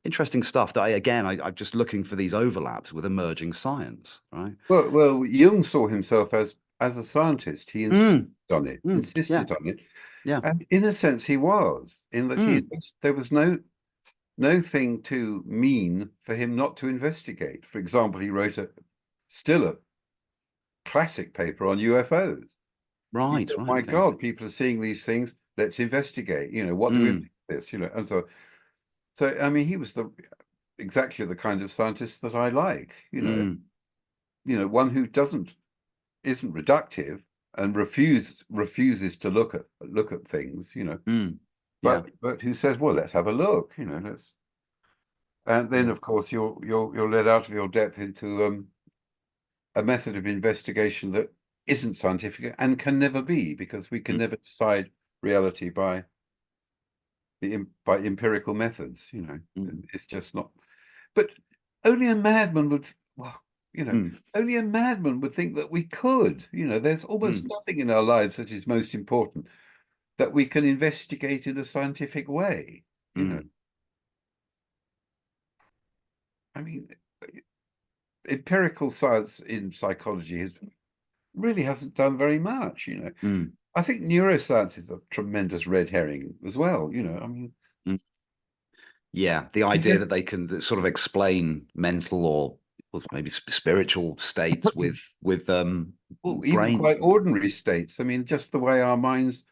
interesting stuff. That I'm just looking for these overlaps with emerging science, right? Well, Jung saw himself as a scientist. He insisted Mm, on it, yeah, insisted on it, yeah. and in a sense, he was. In that Mm, there was no thing too mean for him not to investigate. For example, he wrote still a classic paper on UFOs. He right, said, right, "My okay. God, people are seeing these things. Let's investigate. What do we Mm, make of this? And so I mean, he was exactly the kind of scientist that I like. mm, One who isn't reductive and refuses to look at things. mm, yeah. But who says, well, let's have a look. Let's. And then, Yeah. of course, you're led out of your depth into a method of investigation that isn't scientific and can never be, because we can Mm, never decide reality by empirical methods. mm, It's just not. But only a madman would. Well, mm, only a madman would think that we could. There's almost mm, nothing in our lives that is most important that we can investigate in a scientific way. mm, I mean, empirical science in psychology really hasn't done very much. mm, I think neuroscience is a tremendous red herring as well. I mean, mm. Yeah, the idea because that they can sort of explain mental or maybe spiritual states with well, even brain. quite ordinary states. I mean, just the way our minds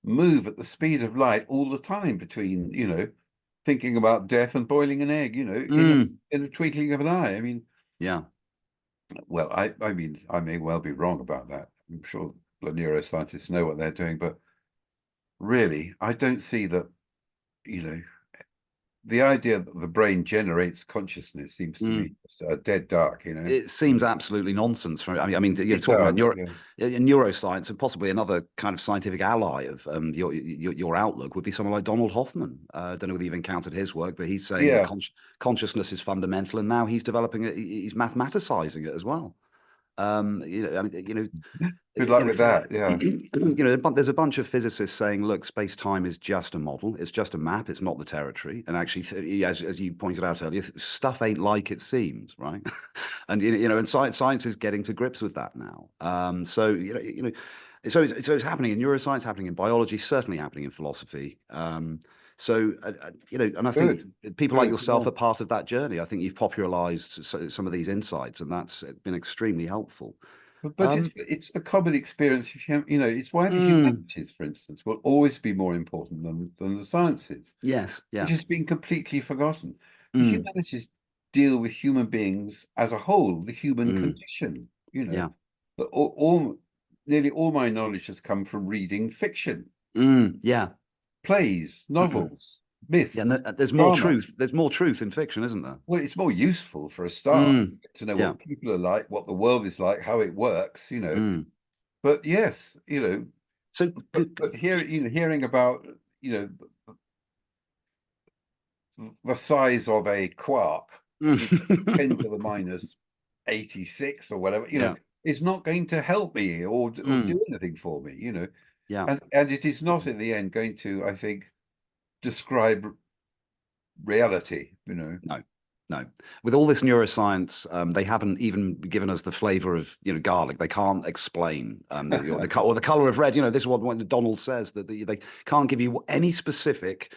move at the speed of light all the time between, thinking about death and boiling an egg, Mm, in a twinkling of an eye. I mean, yeah. well, I mean, I may well be wrong about that. I'm sure the neuroscientists know what they're doing, but really, I don't see that, you know, the idea that the brain generates consciousness seems to me Mm. just a dead dark. It seems absolutely nonsense. I mean, you're It talking about does, yeah. neuroscience, and possibly another kind of scientific ally of your outlook would be someone like Donald Hoffman. I don't know whether you've encountered his work, but he's saying that Yeah, consciousness is fundamental, and now he's developing it. He's mathematicizing it as well. I mean, good luck with that. Yeah. but there's a bunch of physicists saying, look, space-time is just a model. It's just a map. It's not the territory. And actually, as you pointed out earlier, stuff ain't like it seems, right? And and science is getting to grips with that now. So so it's happening in neuroscience, happening in biology, certainly happening in philosophy. And I think Good, people like good. yourself Yeah. are part of that journey. I think you've popularized some of these insights, and that's been extremely helpful. But Um, it's the common experience of it's why the mm, humanities, for instance, will always be more important than the sciences, yes, which yeah. has been completely forgotten. The Mm, humanities deal with human beings as a whole, the human mm, condition. yeah. But nearly all my knowledge has come from reading fiction, Yeah. plays, novels, Yeah, and myths, there's more drama. truth. There's more truth in fiction, isn't there? Well, it's more useful for a start Mm, to know yeah. what people are like, what the world is like, how it works. Mm. But yes, So, but hearing about the size of a quark, you know, 10 to the minus 86 or whatever, yeah. is not going to help me or Mm, do anything for me. yeah. And it is not in the end going to, I think, describe reality. No. No. With all this neuroscience, they haven't even given us the flavor of, garlic. They can't explain or the color of red. This is what Donald says, that they can't give you any specific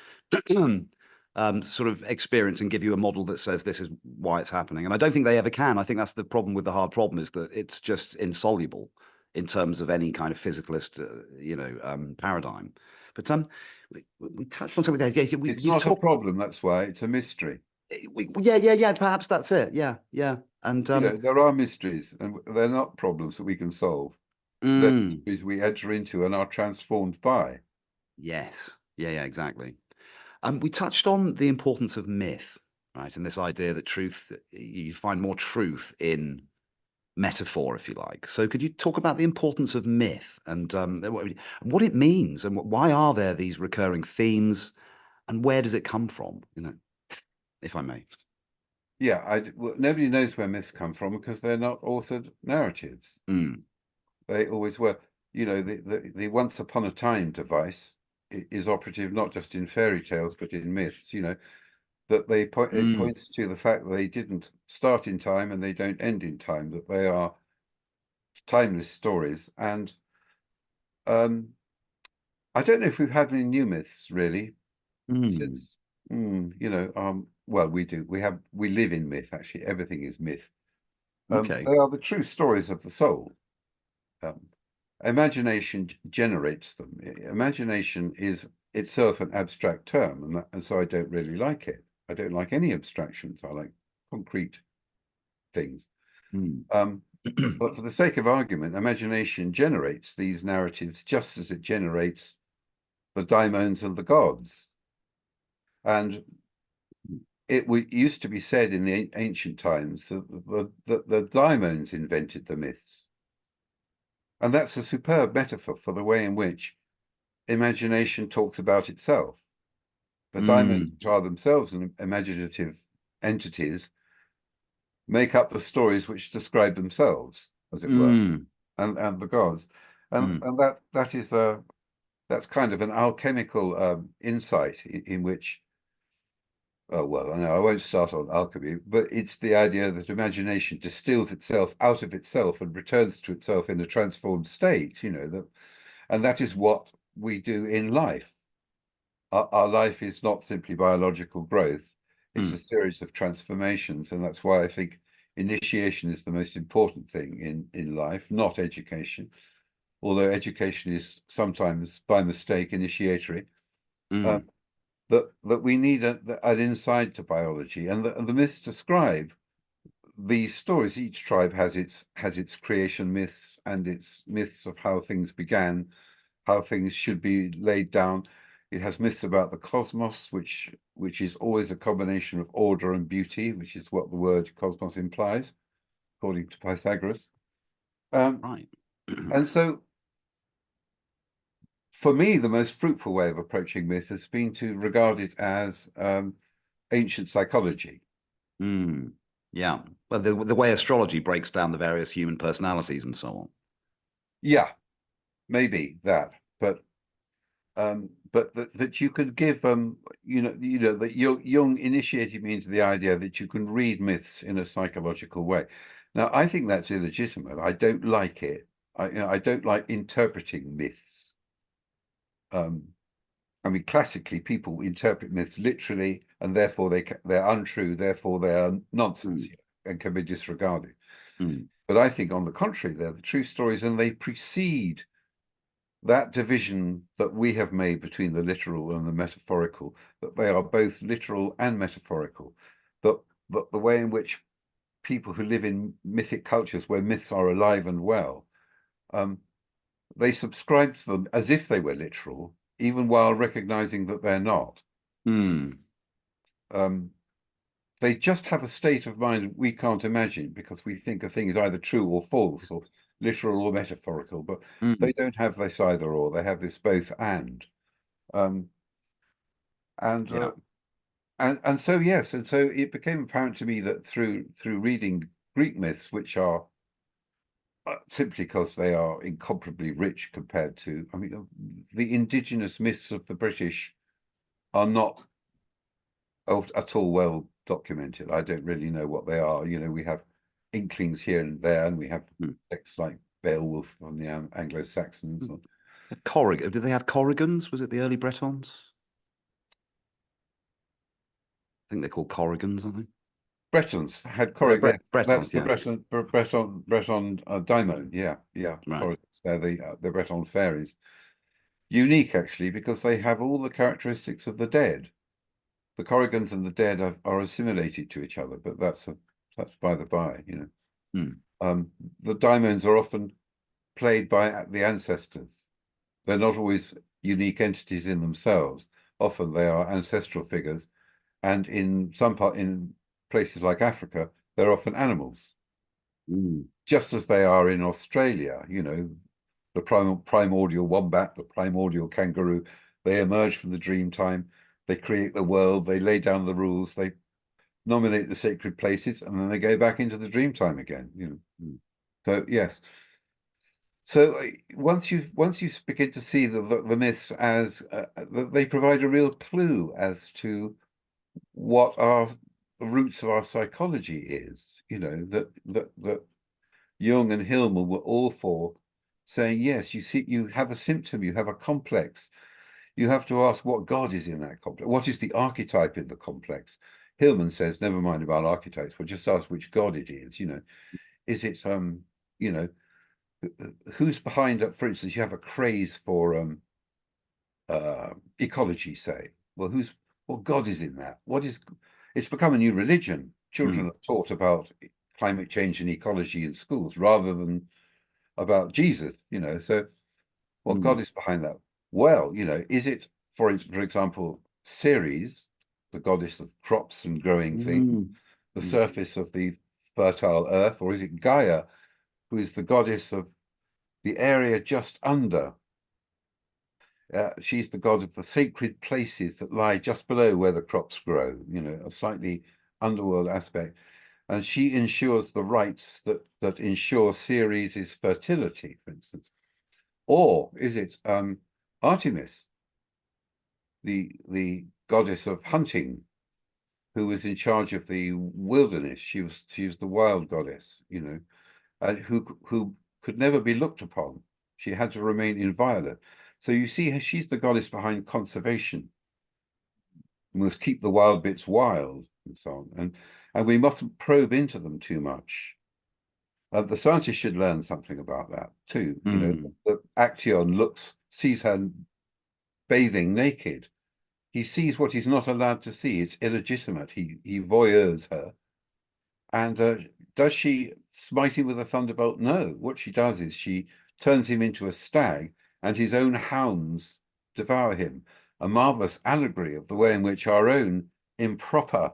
sort of experience and give you a model that says this is why it's happening. And I don't think they ever can. I think that's the problem with the hard problem, is that it's just insoluble in terms of any kind of physicalist, paradigm. But we touched on something there. Yeah, It's you've not a talked. problem, that's why it's a mystery. Yeah. Perhaps that's it. Yeah. And There are mysteries, and they're not problems that we can solve. They're mm, mysteries we enter into and are transformed by. yes, yeah, exactly. We touched on the importance of myth, right, and this idea that you find more truth in metaphor, if you like. So, could you talk about the importance of myth and what it means, and why are there these recurring themes, and where does it come from? If I may. Yeah, well, nobody knows where myths come from because they're not authored narratives. Mm, They always were. The once upon a time device is operative not just in fairy tales but in myths. That it mm, points to the fact that they didn't start in time and they don't end in time. That they are timeless stories. And I don't know if we've had any new myths really mm. since. Well, we do. We live in myth. Actually, everything is myth. Okay. They are the true stories of the soul. Um, Imagination generates them. Imagination is itself an abstract term, and so I don't really like it. I don't like any abstractions. I like concrete things. Mm. But for the sake of argument, imagination generates these narratives just as it generates the daimons and the gods. And it used to be said in the ancient times that the daimons invented the myths. And that's a superb metaphor for the way in which imagination talks about itself. The daimons, Mm, which are themselves imaginative entities, make up the stories which describe themselves, as it were, mm, and the gods. And mm. and that is that's kind of an alchemical insight in which, oh well, I know I won't start on alchemy, but it's the idea that imagination distills itself out of itself and returns to itself in a transformed state, and that is what we do in life. Our life is not simply biological growth, it's a Mm, series of transformations. And that's why I think initiation is the most important thing in life, not education, although education is sometimes by mistake initiatory. Um, mm, that we need an insight to biology, and the myths describe these stories. Each tribe has its creation myths and its myths of how things began, how things should be laid down. It has myths about the cosmos, which is always a combination of order and beauty, which is what the word cosmos implies, according to Pythagoras. right. And so, for me, the most fruitful way of approaching myth has been to regard it as ancient psychology. Mm, yeah. Well, the way astrology breaks down the various human personalities and so on. Yeah, maybe that, but that you could give that Jung initiated me into the idea that you can read myths in a psychological way. Now, I think that's illegitimate. I don't like it. I don't like interpreting myths. I mean, classically, people interpret myths literally, and therefore they're untrue. Therefore, they are nonsense, Mm, and can be disregarded. mm, But I think, on the contrary, they're the true stories, and they precede that division that we have made between the literal and the metaphorical, that they are both literal and metaphorical, that the way in which people who live in mythic cultures where myths are alive and well, they subscribe to them as if they were literal, even while recognizing that they're not. mm, Um, they just have a state of mind we can't imagine because we think a thing is either true or false or literal or metaphorical, but they mm, don't have this either or. They have this both and. Um, and yeah. uh, and so yes, and so it became apparent to me that through reading Greek myths, which are simply because they are incomparably rich compared to, I mean, the indigenous myths of the British are not at all well documented. I don't really know what they are. You know, we have inklings here and there, and we have texts like Beowulf from the Anglo-Saxons. Corrigan. Did they have Corrigans? Was it the early Bretons? I think they're called Corrigans, I think. Bretons had They're Corrigan. That's Bretons, the yeah. Breton Daimon. Yeah, yeah. Right. They're the Breton fairies. Unique actually, because they have all the characteristics of the dead. The Corrigans and the dead are assimilated to each other, but that's by the by, you know. The daimons are often played by the ancestors. They're not always unique entities in themselves. Often they are ancestral figures, and in places like Africa, they're often animals, just as they are in Australia. You know, the primordial wombat, the primordial kangaroo. They emerge from the dream time. They create the world. They lay down the rules. They nominate the sacred places, and then they go back into the dream time again. You know, so yes. So once you begin to see the myths as they provide a real clue as to what the roots of our psychology is, you know, that Jung and Hillman were all for, saying, yes, you see, you have a symptom, you have a complex. You have to ask what God is in that complex. What is the archetype in the complex? Hillman says, never mind about archetypes, but just ask which God it is, you know. Is it, you know, who's behind it? For instance, you have a craze for ecology, say. Well, what God is in that? It's become a new religion. Children are taught about climate change and ecology in schools rather than about Jesus, you know. So what God is behind that? Well, you know, is it, for example, Ceres, the goddess of crops and growing things, the surface of the fertile earth, or is it Gaia, who is the goddess of the area just under? She's the god of the sacred places that lie just below where the crops grow, you know, a slightly underworld aspect. And she ensures the rites that ensure Ceres' fertility, for instance. Or is it Artemis, the goddess of hunting, who was in charge of the wilderness? She was the wild goddess, you know, and who could never be looked upon. She had to remain inviolate. So you see, she's the goddess behind conservation. We must keep the wild bits wild and so on. And we mustn't probe into them too much. The scientists should learn something about that too. You know, the Action sees her bathing naked. He sees what he's not allowed to see. It's illegitimate. He voyeurs her. And does she smite him with a thunderbolt? No. What she does is she turns him into a stag, and his own hounds devour him. A marvelous allegory of the way in which our own improper,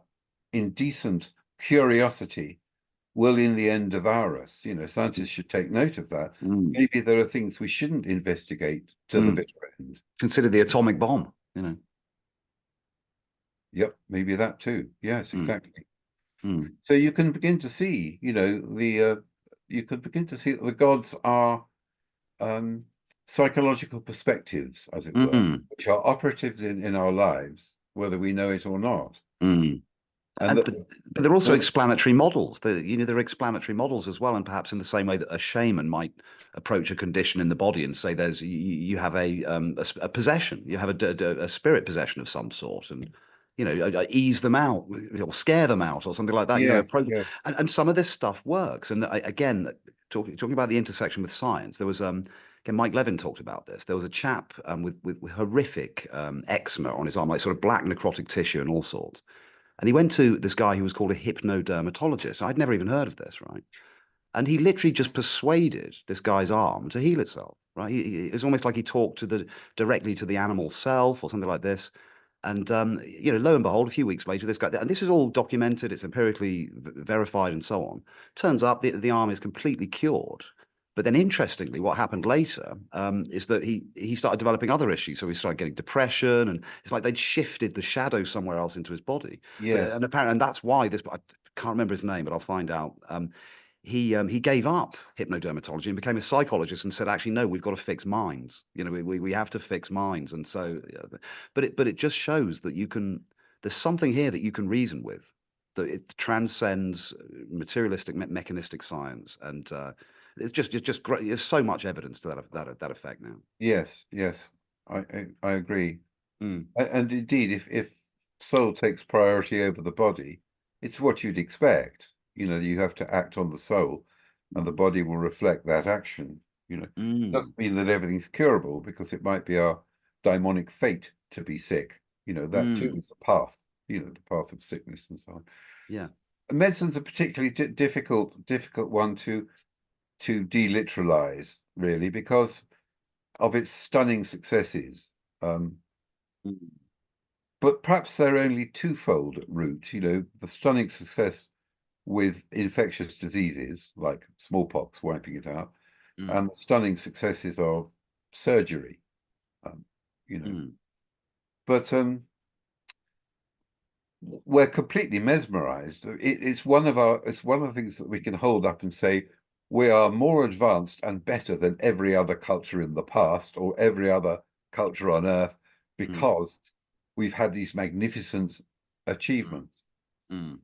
indecent curiosity will in the end devour us. You know, scientists should take note of that. Maybe there are things we shouldn't investigate to the bitter end. Consider the atomic bomb, you know. Yep, maybe that too. Yes, exactly. So you can begin to see, you know, you can begin to see that the gods are psychological perspectives, as it were, which are operatives in our lives, whether we know it or not. But they're also explanatory models. You know, they're explanatory models as well, and perhaps in the same way that a shaman might approach a condition in the body and say, "There's you have a possession, you have a spirit possession of some sort," and you know, ease them out or scare them out or something like that. You know, Yes. and some of this stuff works. And again, talking about the intersection with science, there was again, Mike Levin talked about this. There was a chap with horrific eczema on his arm, like sort of black necrotic tissue and all sorts. And he went to this guy who was called a hypnodermatologist. I'd never even heard of this, right? And he literally just persuaded this guy's arm to heal itself, right? It was almost like he talked directly to the animal self or something like this. And you know, lo and behold, a few weeks later, this guy, and this is all documented, it's empirically verified, and so on. Turns up the arm is completely cured. But then, interestingly, what happened later is that he started developing other issues. So he started getting depression, and it's like they'd shifted the shadow somewhere else into his body. But Yes. and apparently, and that's why this. I can't remember his name, but I'll find out. He gave up hypnodermatology and became a psychologist and said, actually, no, we've got to fix minds. You know, we have to fix minds. And so, but it just shows that there's something here that you can reason with. that it transcends materialistic mechanistic science, and it's just great. There's so much evidence to that effect now. Yes, yes, I agree. Mm, And indeed, if soul takes priority over the body, it's what you'd expect. You know, you have to act on the soul, and the mm, body will reflect that action. You know, mm, doesn't mean that everything's curable, because it might be our daimonic fate to be sick. You know, that too mm, is a path. You know, the path of sickness and so on. yeah. And medicine's a particularly difficult one to deliteralize, really, because of its stunning successes. Um, Mm, but perhaps they're only twofold at root. You know, the stunning success with infectious diseases like smallpox, wiping it out, mm, and the stunning successes of surgery. Um, you know, mm, but we're completely mesmerized. It's one of the things that we can hold up and say we are more advanced and better than every other culture in the past or every other culture on Earth, mm, because we've had these magnificent mm, achievements. mm,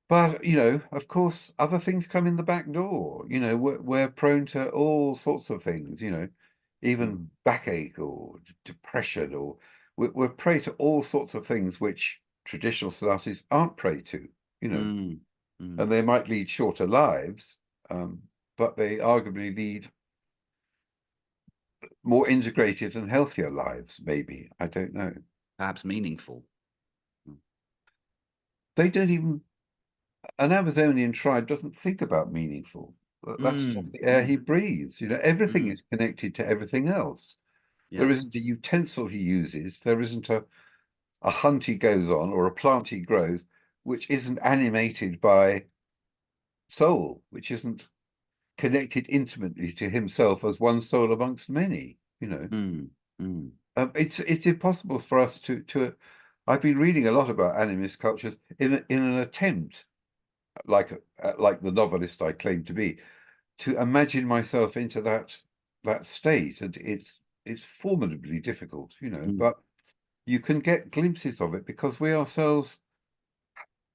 But, you know, of course, other things come in the back door. You know, we're prone to all sorts of things, you know, mm, even backache or depression, or we're prey to all sorts of things which traditional societies aren't prey to, you know, mm, mm. and they might lead shorter lives, but they arguably lead more integrated and healthier lives, maybe. I don't know. Perhaps meaningful. Mm, They don't even An Amazonian tribe doesn't think about meaningful. That's just mm, the air mm, he breathes. You know, everything mm, is connected to everything else. yeah. There isn't a utensil he uses. There isn't a hunt he goes on or a plant he grows, which isn't animated by soul, which isn't connected intimately to himself as one soul amongst many. You know, Mm, mm, it's impossible for us to. I've been reading a lot about animist cultures in an attempt, like the novelist I claim to be, to imagine myself into that state, and it's formidably difficult, you know, mm, but you can get glimpses of it because we ourselves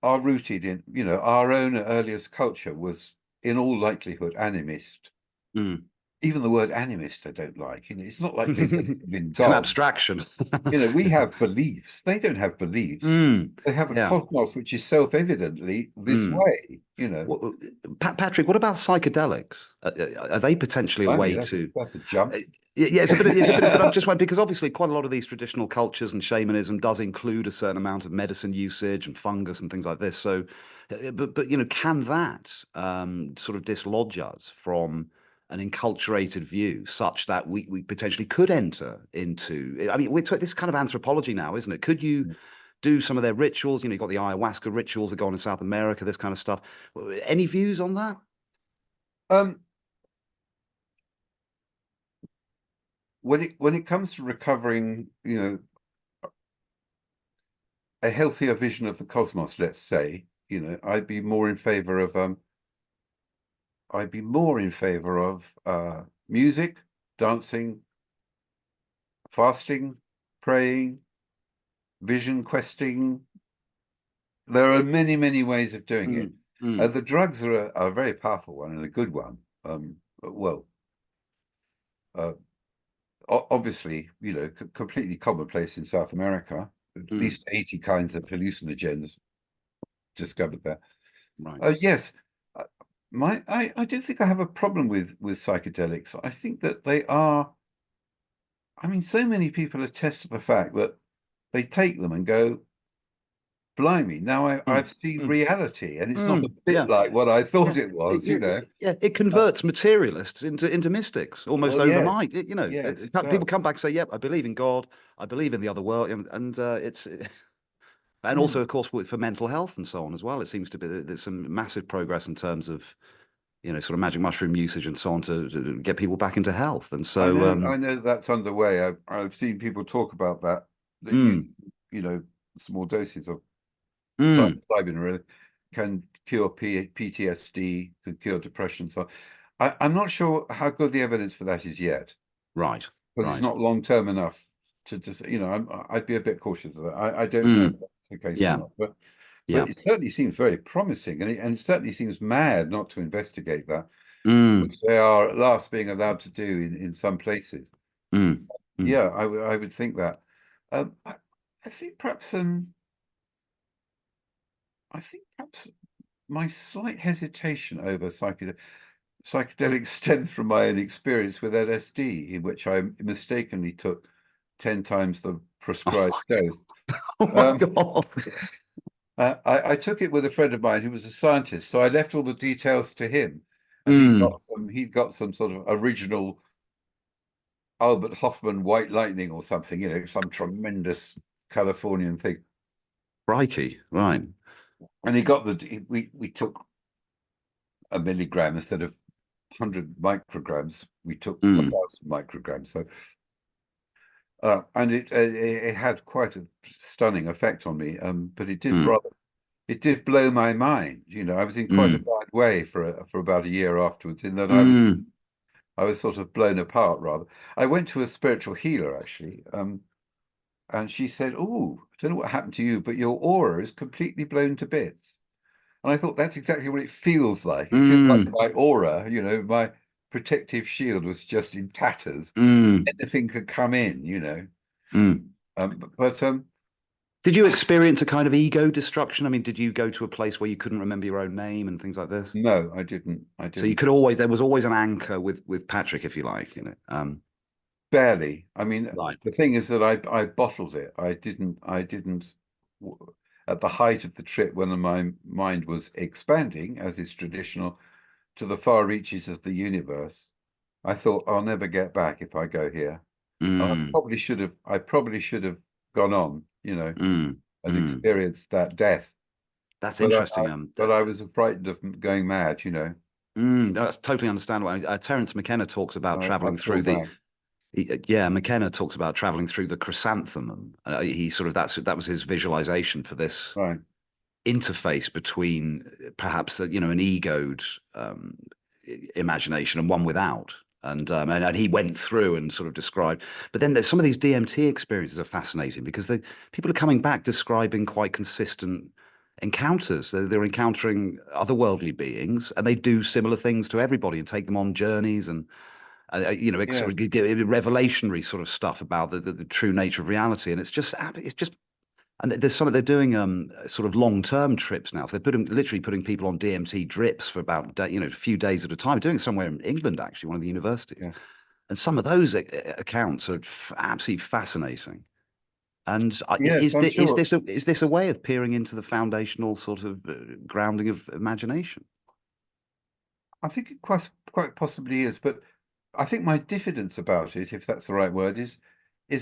are rooted in, you know, our own earliest culture was in all likelihood animist. mm. Even the word animist I don't like. You know, it's not like they believe in It's an God. abstraction. You know, we have beliefs. They don't have beliefs. Mm, They have a yeah. cosmos which is self-evidently this Mm. way, you know. What, Patrick, what about psychedelics? Are they potentially a I mean, way to? that's a jump. Uh, yeah, it's a bit. But I'm just wondering because obviously quite a lot of these traditional cultures and shamanism does include a certain amount of medicine usage and fungus and things like this. So, but you know, can that sort of dislodge us from an enculturated view, such that we potentially could enter into? I mean, this kind of anthropology now, isn't it? Could you do some of their rituals? You know, you've got the ayahuasca rituals that go on in South America, this kind of stuff. Any views on that? Um, when it comes to recovering, you know, a healthier vision of the cosmos, let's say, you know, I'd be more in favor of music, dancing, fasting, praying, vision questing. There are many, many ways of doing it. Mm, mm, The drugs are a very powerful one and a good one. Well, uh, obviously, you know, completely commonplace in South America. At mm, least 80 kinds of hallucinogens discovered there. right. Yes, uh, I do think I have a problem with psychedelics. I think that they are. I mean, so many people attest to the fact that they take them and go, "Blimey, now Mm, I've seen mm, reality, and it's not a mm, bit yeah, like what I thought yeah, it was." You know. yeah. It Uh, converts materialists into mystics almost well, yes, overnight. You know, yes, it people does. come back and say, "Yep, I believe in God. I believe in the other world," and it's and also, Mm. of course, for mental health and so on as well. It seems to be there's some massive progress in terms of sort of magic mushroom usage and so on to get people back into health. And so, I know that's underway. I've seen people talk about that. That mm, you know, small doses of mm, psilocybin really can cure PTSD, can cure depression. So I'm not sure how good the evidence for that is yet, right, because it's right, not long term enough to just, you know, I'd be a bit cautious of that. I don't know if mm, that's the case or yeah, not, but But Yeah. it certainly seems very promising, and it certainly seems mad not to investigate that, Mm, which they are at last being allowed to do in some places. mm, mm. Yeah, I would think that. I think perhaps I think perhaps my slight hesitation over psychedelics stems from my own experience with LSD, in which I mistakenly took 10 times the prescribed Oh, dose. oh my Um, God. I took it with a friend of mine who was a scientist, so I left all the details to him, and Mm, he'd got some sort of original Albert Hoffman white lightning or something, some tremendous Californian thing. crikey. Right. And he got we took a milligram instead of 100 micrograms. We took Mm, 1,000 micrograms. So and it had quite a stunning effect on me. But mm, it did blow my mind. I was in quite a mm, bad way for about a year afterwards, in that mm. I was sort of blown apart, rather. I went to a spiritual healer, actually, and she said, "Oh, I don't know what happened to you, but your aura is completely blown to bits." And I thought that's exactly what it feels like. It feels like Mm, my aura, my protective shield was just in tatters. mm, Anything could come in. mm. But Did you experience a kind of ego destruction? I mean, did you go to a place where you couldn't remember your own name and things like this? no, I didn't. I So you didn't. could always, there was always an anchor with Patrick, if you like, you know. Barely. I mean, Right. the thing is that I bottled it. I didn't at the height of the trip, when my mind was expanding, as is traditional, to the far reaches of the universe. I thought I'll never get back if I go here. And Mm, I probably should have gone on, mm, and mm. experienced that death. That's But interesting. I was frightened of going mad. That's totally understandable. Terence McKenna talks about I traveling through fought the back. yeah, McKenna talks about traveling through the chrysanthemum. He sort of that was his visualization for this Right. interface between perhaps an egoed um, imagination and one without. And he went through and sort of described. But then there's some of these DMT experiences are fascinating because people are coming back describing quite consistent encounters. They're encountering otherworldly beings, and they do similar things to everybody and take them on journeys and sort Yes. of give revelationary sort of stuff about the true nature of reality. And it's just and there's some they're doing sort of long-term trips now. So they're literally putting people on DMT drips for about a few days at a time. Doing it somewhere in England, actually, one of the universities. Yes. And some of those accounts are absolutely fascinating. And Yes, I'm sure. is this a way of peering into the foundational sort of grounding of imagination? I think it quite possibly is, but I think my diffidence about it, if that's the right word, is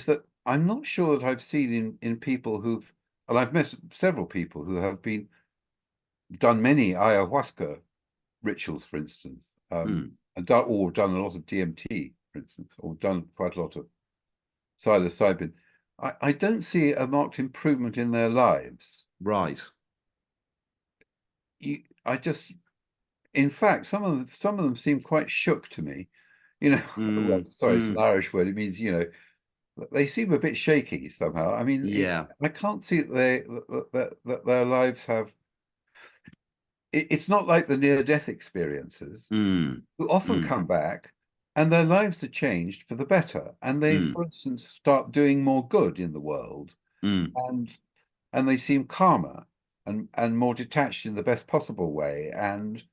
that I'm not sure that I've seen in people and I've met several people who have been done many ayahuasca rituals, for instance, Mm, or done a lot of DMT, for instance, or done quite a lot of psilocybin. I don't see a marked improvement in their lives. right. I just, in fact, some of them seem quite shook to me. Well, Mm, sorry, it's an mm, Irish word. It means, they seem a bit shaky somehow. I mean, yeah. I can't see that their lives have. It's not like the near-death experiences, Mm, who often mm, come back, and their lives are changed for the better, and they, mm, for instance, start doing more good in the world, mm, and they seem calmer and more detached in the best possible way, and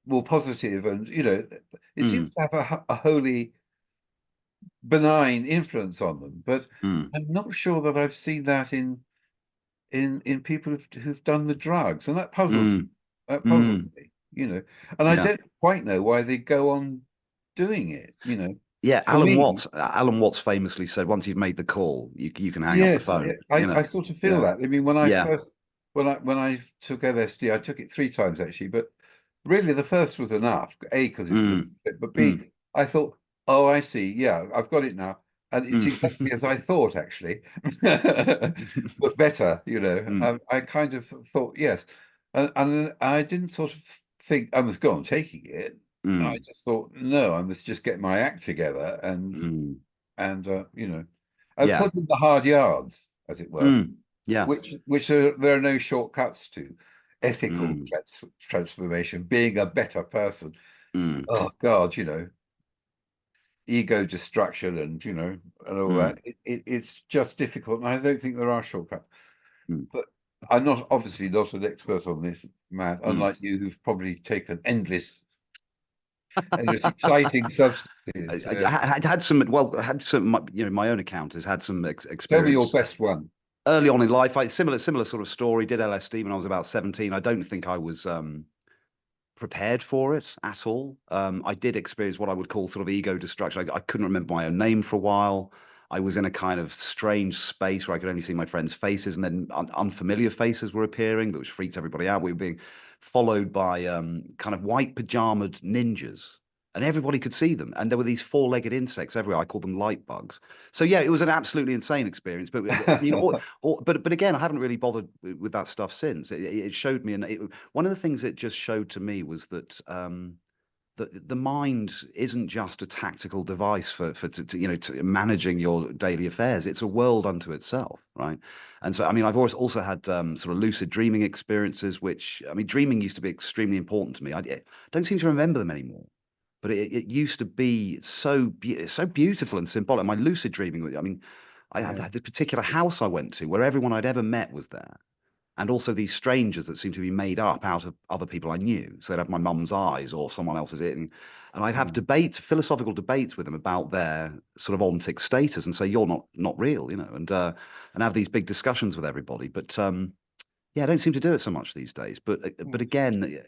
more positive, and it seems mm, to have a holy, benign influence on them. But mm, I'm not sure that I've seen that in people who've done the drugs, and that puzzles me. mm, That puzzles mm. me. And I Yeah. don't quite know why they go on doing it. Yeah, For me, Alan Watts famously said, once you've made the call, you can hang up the yes, phone, I sort of feel Yeah. that. I mean, Yeah. when I took LSD, I took it 3 times actually, but really the first was enough. A, because it was a Mm, bit, but B, mm, I thought, oh, I see. Yeah, I've got it now, and it's exactly as mm. I thought actually, but better. Mm, I kind of thought yes, and I didn't sort of think I must go on taking it. I mm, just thought, no, I must just get my act together and mm. and I Yeah. put in the hard yards, as it were. Mm. Yeah. which there are no shortcuts to. Ethical Mm, transformation, being a better person. mm, Oh God, ego destruction and all mm, that. It's just difficult, and I don't think there are shortcuts. mm, But I'm not obviously not an expert on this, Matt, mm. unlike you, who've probably taken endless exciting substances. I had some, well, I had some, my own account has had some Tell me your experience best one. early on in life. Similar sort of story. Did LSD when I was about 17. I don't think I was prepared for it at all. I did experience what I would call sort of ego destruction. I couldn't remember my own name for a while. I was in a kind of strange space where I could only see my friends' faces, and then unfamiliar faces were appearing, that which freaked everybody out. We were being followed by kind of white pajamaed ninjas, and everybody could see them. And there were these four-legged insects everywhere. I call them light bugs. So yeah, it was an absolutely insane experience. But I mean, but again, I haven't really bothered with that stuff since. It showed me, and one of the things it just showed to me was that the mind isn't just a tactical device for managing your daily affairs. It's a world unto itself, right? And so, I mean, I've always also had sort of lucid dreaming experiences, which, I mean, dreaming used to be extremely important to me. I don't seem to remember them anymore. But it used to be so beautiful and symbolic. My lucid dreaming, I mean, I had Yeah. this particular house I went to where everyone I'd ever met was there, and also these strangers that seemed to be made up out of other people I knew. So they'd have my mum's eyes or someone else's it, and I'd have Mm. debates, philosophical debates with them about their sort of ontic status, and say you're not real, and have these big discussions with everybody. But yeah, I don't seem to do it so much these days. But Yes. again,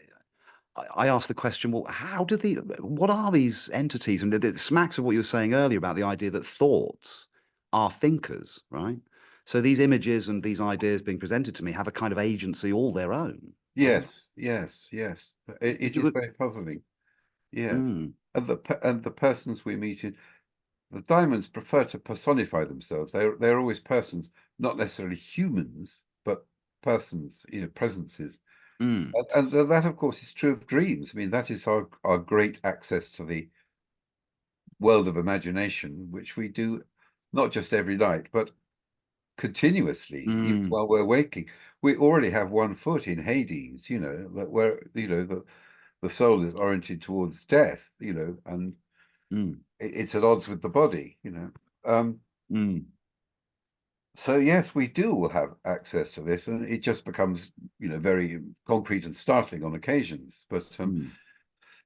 I asked the question, well, what are these entities? And it smacks of what you were saying earlier about the idea that thoughts are thinkers, right? So these images and these ideas being presented to me have a kind of agency all their own, right? Yes, yes, yes. It Would is you? very puzzling. Yes. Mm, And the persons we meet in the diamonds prefer to personify themselves. They're always persons, not necessarily humans, but persons, presences. mm, And that, of course, is true of dreams. I mean, that is our great access to the world of imagination, which we do not just every night, but continuously, even mm, while we're waking. We already have one foot in Hades, where, the soul is oriented towards death, and mm, it's at odds with the body. Um, mm, so yes, we do have access to this, and it just becomes, very concrete and startling on occasions. But mm,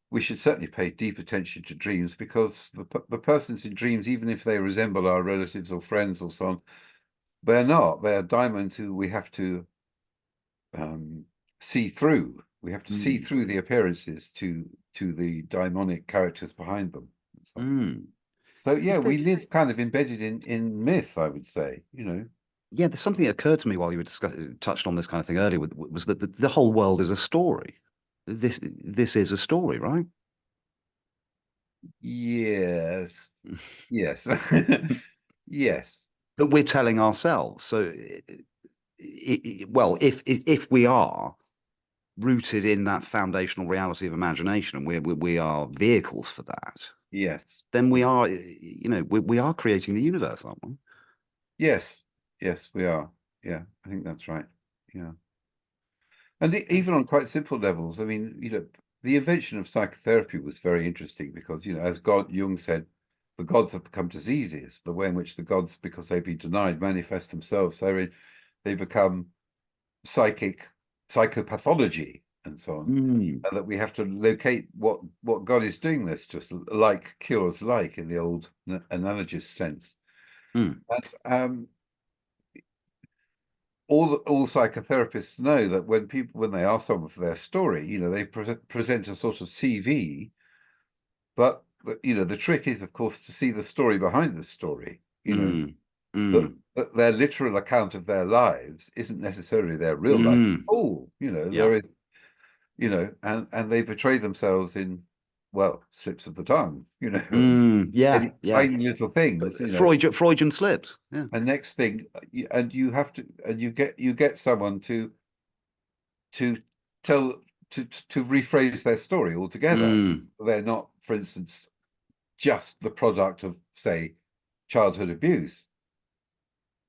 we should certainly pay deep attention to dreams, because the persons in dreams, even if they resemble our relatives or friends or so on, they're not. They're diamonds who we have to um, see through. We have to see mm, through the appearances to the daimonic characters behind them. So, mm. so yeah, Is there? we live kind of embedded in myth, I would say. Yeah, there's something that occurred to me while you were touched on this kind of thing earlier. Was that the whole world is a story? This is a story, right? Yes, yes, yes, That we're telling ourselves. So, well, if we are rooted in that foundational reality of imagination, and we are vehicles for that, yes, then we are, we are creating the universe, aren't we? yes, yes, we are. Yeah, I think that's right. Yeah. And Yeah. even on quite simple levels, I mean, the invention of psychotherapy was very interesting because, as Jung said, the gods have become diseases. The way in which the gods, because they've been denied, manifest themselves. They become psychic, psychopathology, and so on. Mm, And that we have to locate what God is doing this, just like cures like in the old analogous sense. mm, And all psychotherapists know that when they ask someone for their story, they present a sort of CV, but the trick is, of course, to see the story behind the story. mm, That, mm, that their literal account of their lives isn't necessarily their real life. mm. Oh, Yeah. there is, and they betray themselves in, well, slips of the tongue, and Yeah. any Yeah. tiny little things. Freudian slips. Yeah. And next thing, and you have to, and you get someone to tell to rephrase their story altogether. Mm, They're not, for instance, just the product of, say, childhood abuse,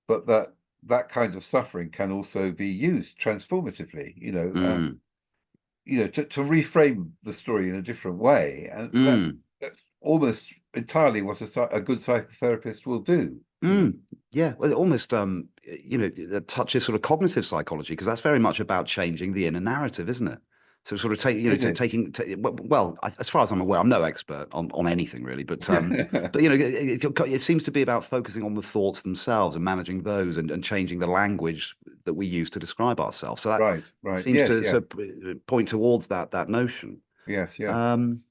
but that that kind of suffering can also be used transformatively, Mm, to reframe the story in a different way. And mm, that's almost entirely what a good psychotherapist will do. yeah. Well, it almost it touches sort of cognitive psychology because that's very much about changing the inner narrative, isn't it? So sort of Is it? taking well, as far as I'm aware, I'm no expert on anything really, but it seems to be about focusing on the thoughts themselves and managing those and changing the language that we use to describe ourselves. So that Right, right. seems Yes, to yes, sort of point towards that notion. yes, yes. Um,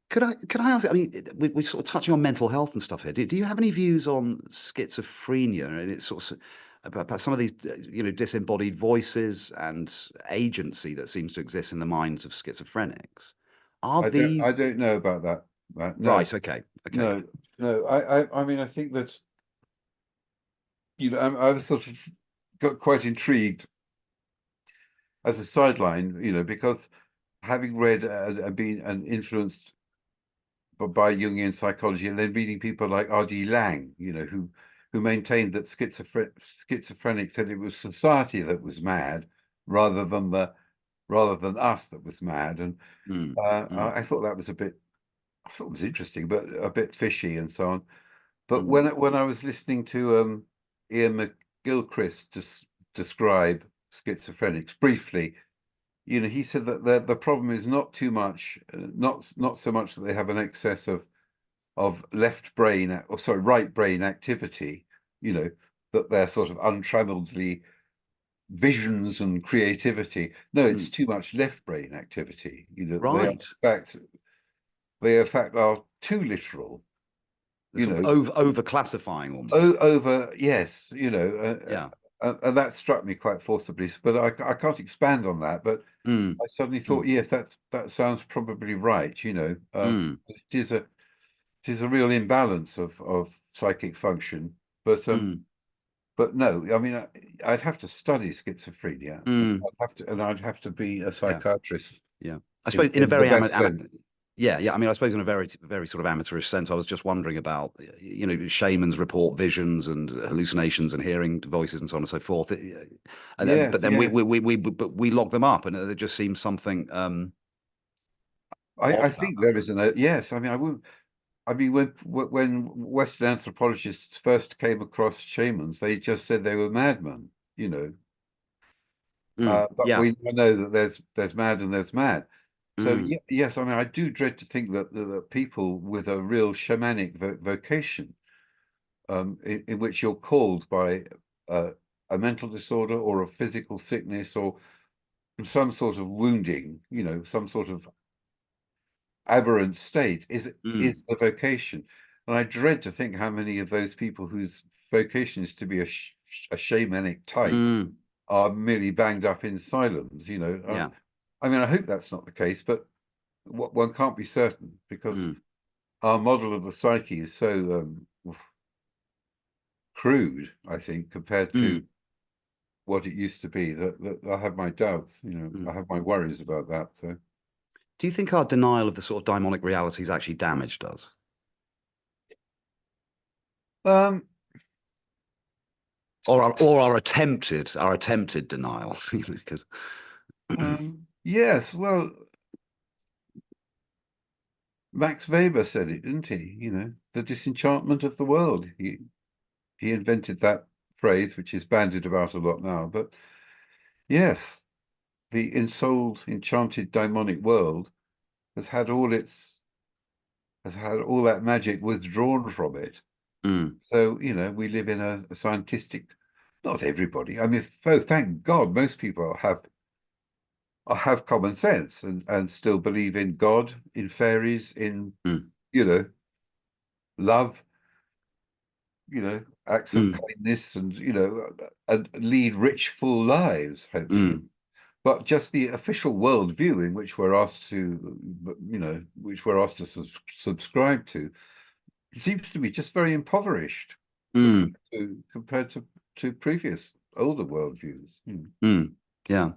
could I ask? I mean, we're sort of touching on mental health and stuff here. Do you have any views on schizophrenia and it's sort of about some of these disembodied voices and agency that seems to exist in the minds of schizophrenics? Are I these don't know about that. No, right? Okay, okay. no, no. I mean, I think that, I was sort of got quite intrigued as a sideline, because having read and been and influenced by Jungian psychology, and then reading people like R.D. Laing, who maintained that schizophrenics said it was society that was mad rather than us that was mad, and Mm, mm, I thought that was I thought it was interesting, but a bit fishy and so on. But mm, when I was listening to Ian McGilchrist describe schizophrenics briefly, he said that the problem is not too much, not so much that they have an excess of left brain or sorry right brain activity, that they're sort of untrammeledly visions and creativity. No, it's mm. too much left brain activity. Right. They in fact are too literal. They're You sort of know, over classifying almost. over yes, Yeah. and that struck me quite forcibly. But I can't expand on that. But Mm, I suddenly thought, mm, yes, that sounds probably right. mm, It is a real imbalance of psychic function. mm, But no, I mean, I'd have to study schizophrenia, and mm. I'd have to be a Yeah. psychiatrist Yeah. I suppose in a in the very best sense. yeah, yeah. I mean, I suppose in a very sort of amateurish sense, I was just wondering about, shamans report visions and hallucinations and hearing voices and so on and so forth. But Yes, then yes. we log them up, and there just seems something odd I about think that. there is yes. I mean, I would. I mean, when Western anthropologists first came across shamans, they just said they were madmen. You know, but Yeah. we know that there's mad and there's mad. So Mm, yes, I mean, I do dread to think that people with a real shamanic vocation, in which you're called by uh, a mental disorder or a physical sickness or some sort of wounding, some sort of aberrant state, mm, is the vocation. And I dread to think how many of those people whose vocation is to be a shamanic type mm, are merely banged up in silence. yeah. I mean, I hope that's not the case, but one can't be certain because Mm, our model of the psyche is so crude, I think, compared to mm, what it used to be, that I have my doubts, I mm. have my worries about that. So, Do you think our denial of the sort of daimonic realities actually damaged us, um, or our attempted denial? Because yes, well, Max Weber said it, didn't he? The disenchantment of the world. He invented that phrase, which is bandied about a lot now. But yes, the ensouled, enchanted, daimonic world has had all that magic withdrawn from it. mm, So, we live in a scientific, not everybody. I mean, thank God, most people have common sense and still believe in God, in fairies, in, mm, you know, love, acts of mm, kindness and lead rich, full lives, hopefully. mm, But just the official worldview in which we're asked to subscribe to seems to be just very impoverished mm. compared to previous older worldviews. Mm, yeah.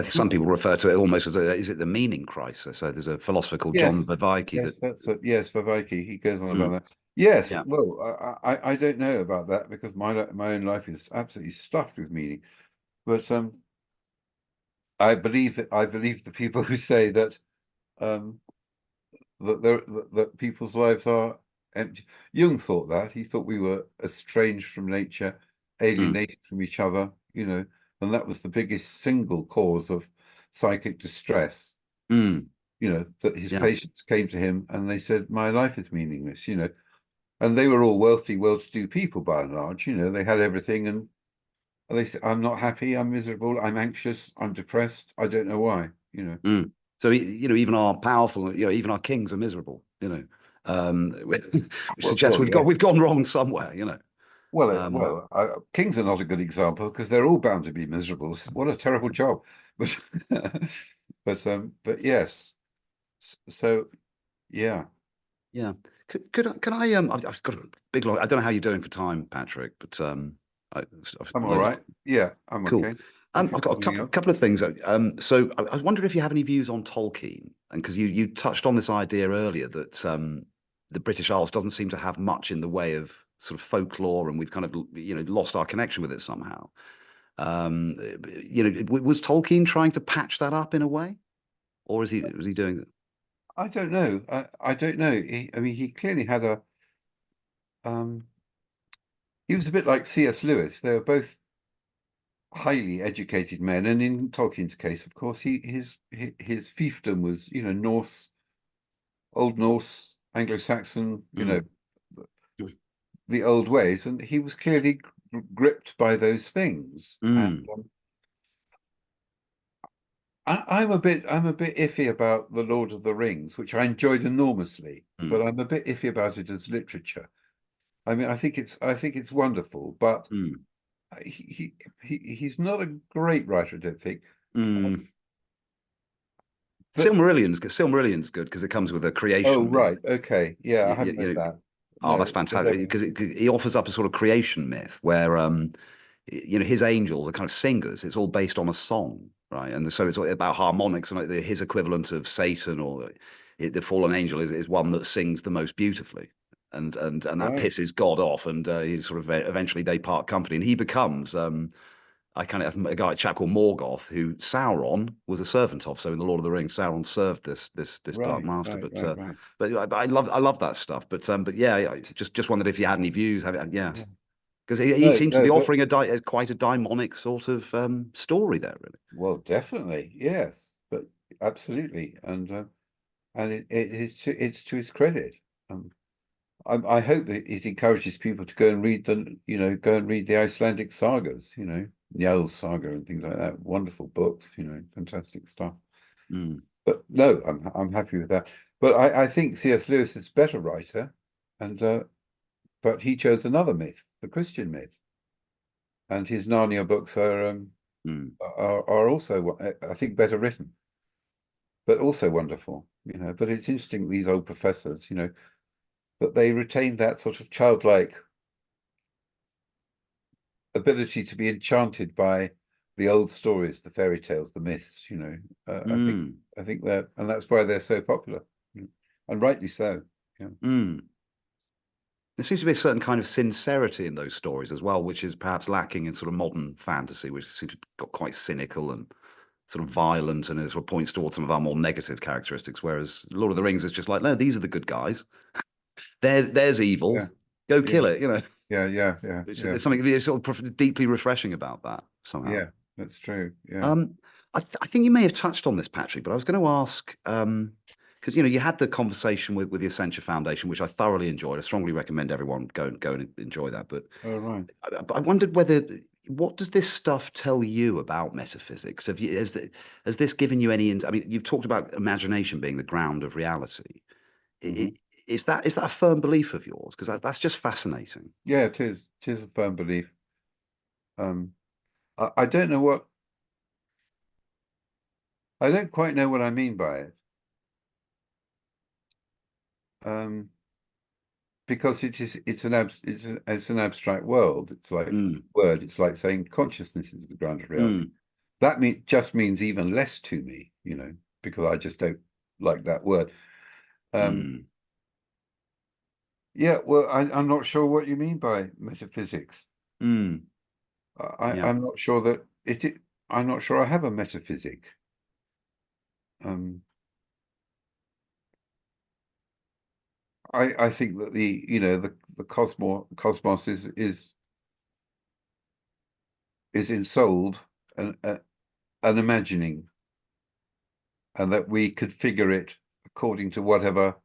Some people refer to it almost as is it the meaning crisis? So there's a philosopher called John Yes, Vervaeke that. yes, that's it. Yes, Viveki, he goes on Mm, about that. Yes, yeah. well, I don't know about that because my own life is absolutely stuffed with meaning. But I believe the people who say that um that people's lives are empty. Jung thought that. He thought we were estranged from nature, Mm, alienated from each other, and that was the biggest single cause of psychic distress. mm, That his yeah. patients came to him and they said, "My life is meaningless," and they were all wealthy, well-to-do people by and large. They had everything, and they said, "I'm not happy. I'm miserable. I'm anxious. I'm depressed. I don't know why." Mm. So even our powerful, even our kings are miserable. Which suggests Well, yeah. we've gone wrong somewhere. Um, Kings are not a good example because they're all bound to be miserable. What a terrible job. But but yes. So yeah, yeah. Can I I've got a big long. I don't know how you're doing for time, Patrick, but I've I'm all loaded. right. Yeah, I'm Cool. okay. If I've you've got got a anything couple else. couple of things. So I was wondering if you have any views on Tolkien, and because you touched on this idea earlier that the British Isles doesn't seem to have much in the way of sort of folklore, and we've kind of lost our connection with it somehow. Was Tolkien trying to patch that up in a way, or is he was he doing it? I don't know. I don't know. I mean, he clearly had um, he was a bit like C.S. Lewis. They were both highly educated men, and in Tolkien's case, of course, his fiefdom was, Norse, Old Norse, Anglo-Saxon, Mm, the old ways, and he was clearly gripped by those things. And mm, I'm a bit iffy about the Lord of the Rings, which I enjoyed enormously, mm, but I'm a bit iffy about it as literature. I mean, I think it's wonderful, but mm, he's not a great writer, I don't think. mm. But Silmarillion's good because it comes with a oh, creation myth. right, okay, yeah, I You, haven't you, read you know, that. oh, that's No, but fantastic because he offers up a sort of creation myth where his angels are kind of singers. It's all based on a song, right? And so it's all about harmonics and like his equivalent of Satan or the fallen angel is one that sings the most beautifully. And that right, pisses God off, and he sort of eventually they part company, and he becomes I kind of have a chap called Morgoth who Sauron was a servant of. So in the Lord of the Rings, Sauron served this Dark Master. right. But I love that stuff. But yeah, I just wondered if you had any views. Yeah, Yeah. because he No, seems to no, be but offering quite a daimonic sort of story there, really. well, definitely, yes, but absolutely, and it's to his credit. Um, I hope that it encourages people to go and read go and read the Icelandic sagas, Njál's saga and things like that. Wonderful books, fantastic stuff. Mm, But no, I'm happy with that. But I think C.S. Lewis is a better writer, and but he chose another myth, the Christian myth, and his Narnia books mm, are also, I think, better written, but also wonderful. But it's interesting these old professors, that they retain that sort of childlike ability to be enchanted by the old stories, the fairy tales, the myths. mm, I think that, and that's why they're so popular, and rightly so. Yeah. mm. There seems to be a certain kind of sincerity in those stories as well, which is perhaps lacking in sort of modern fantasy, which seems to have got quite cynical and sort of violent, and it sort of points towards some of our more negative characteristics. Whereas Lord of the Rings is just like, no, these are the good guys. There's evil. Yeah, Go kill yeah, it. Which yeah, there's something really sort of deeply refreshing about that somehow. yeah. That's true. Yeah. Um, I think you may have touched on this, Patrick, but I was going to ask because you had the conversation with the Essentia Foundation, which I thoroughly enjoyed. I strongly recommend everyone go and enjoy that. Oh, right. But I wondered whether what does this stuff tell you about metaphysics? Has this given you any? I mean, you've talked about imagination being the ground of reality. Hmm. Is that a firm belief of yours? Because that's just fascinating. Yeah, it is. It is a firm belief. Um, I don't know what I don't quite know what I mean by it. Um, because it's an abstract world. It's like Mm, word. It's like saying consciousness is the ground of reality. mm, that just means even less to me, because I just don't like that word. Mm, Yeah, well, I'm not sure what you mean by metaphysics. mm, yeah. I'm not sure that I'm not sure I have a metaphysic. Um, I think that the cosmos is ensouled and an imagining, and that we could figure it according to whatever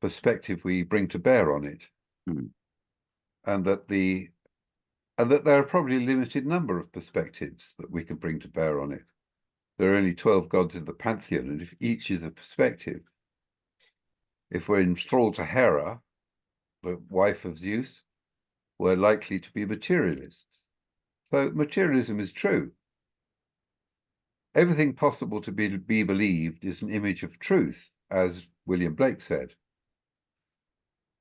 perspective we bring to bear on it, Mm, and that there are probably a limited number of perspectives that we can bring to bear on it. There are only 12 gods in the pantheon, and if each is a perspective, if we're enthralled to Hera, the wife of Zeus, we're likely to be materialists. So materialism is true. Everything possible to be believed is an image of truth, as William Blake said.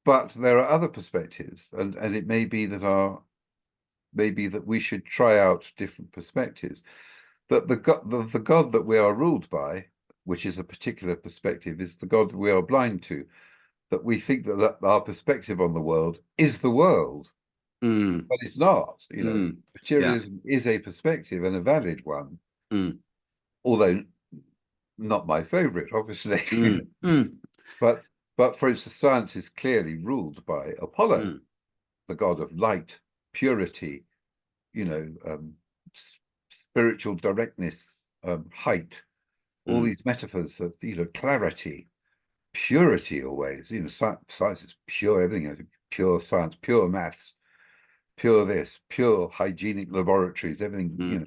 But there are other perspectives, and it may be that we should try out different perspectives. That the God that we are ruled by, which is a particular perspective, is the God that we are blind to. That we think that our perspective on the world is the world, mm, but it's not. yeah. Materialism is a perspective and a valid one, Mm, although not my favorite, obviously. mm, But for instance, science is clearly ruled by Apollo, mm, the god of light, purity, spiritual directness, height, all mm, these metaphors of clarity, purity always. Science is pure, everything is pure science, pure maths, pure this, pure hygienic laboratories, everything, mm,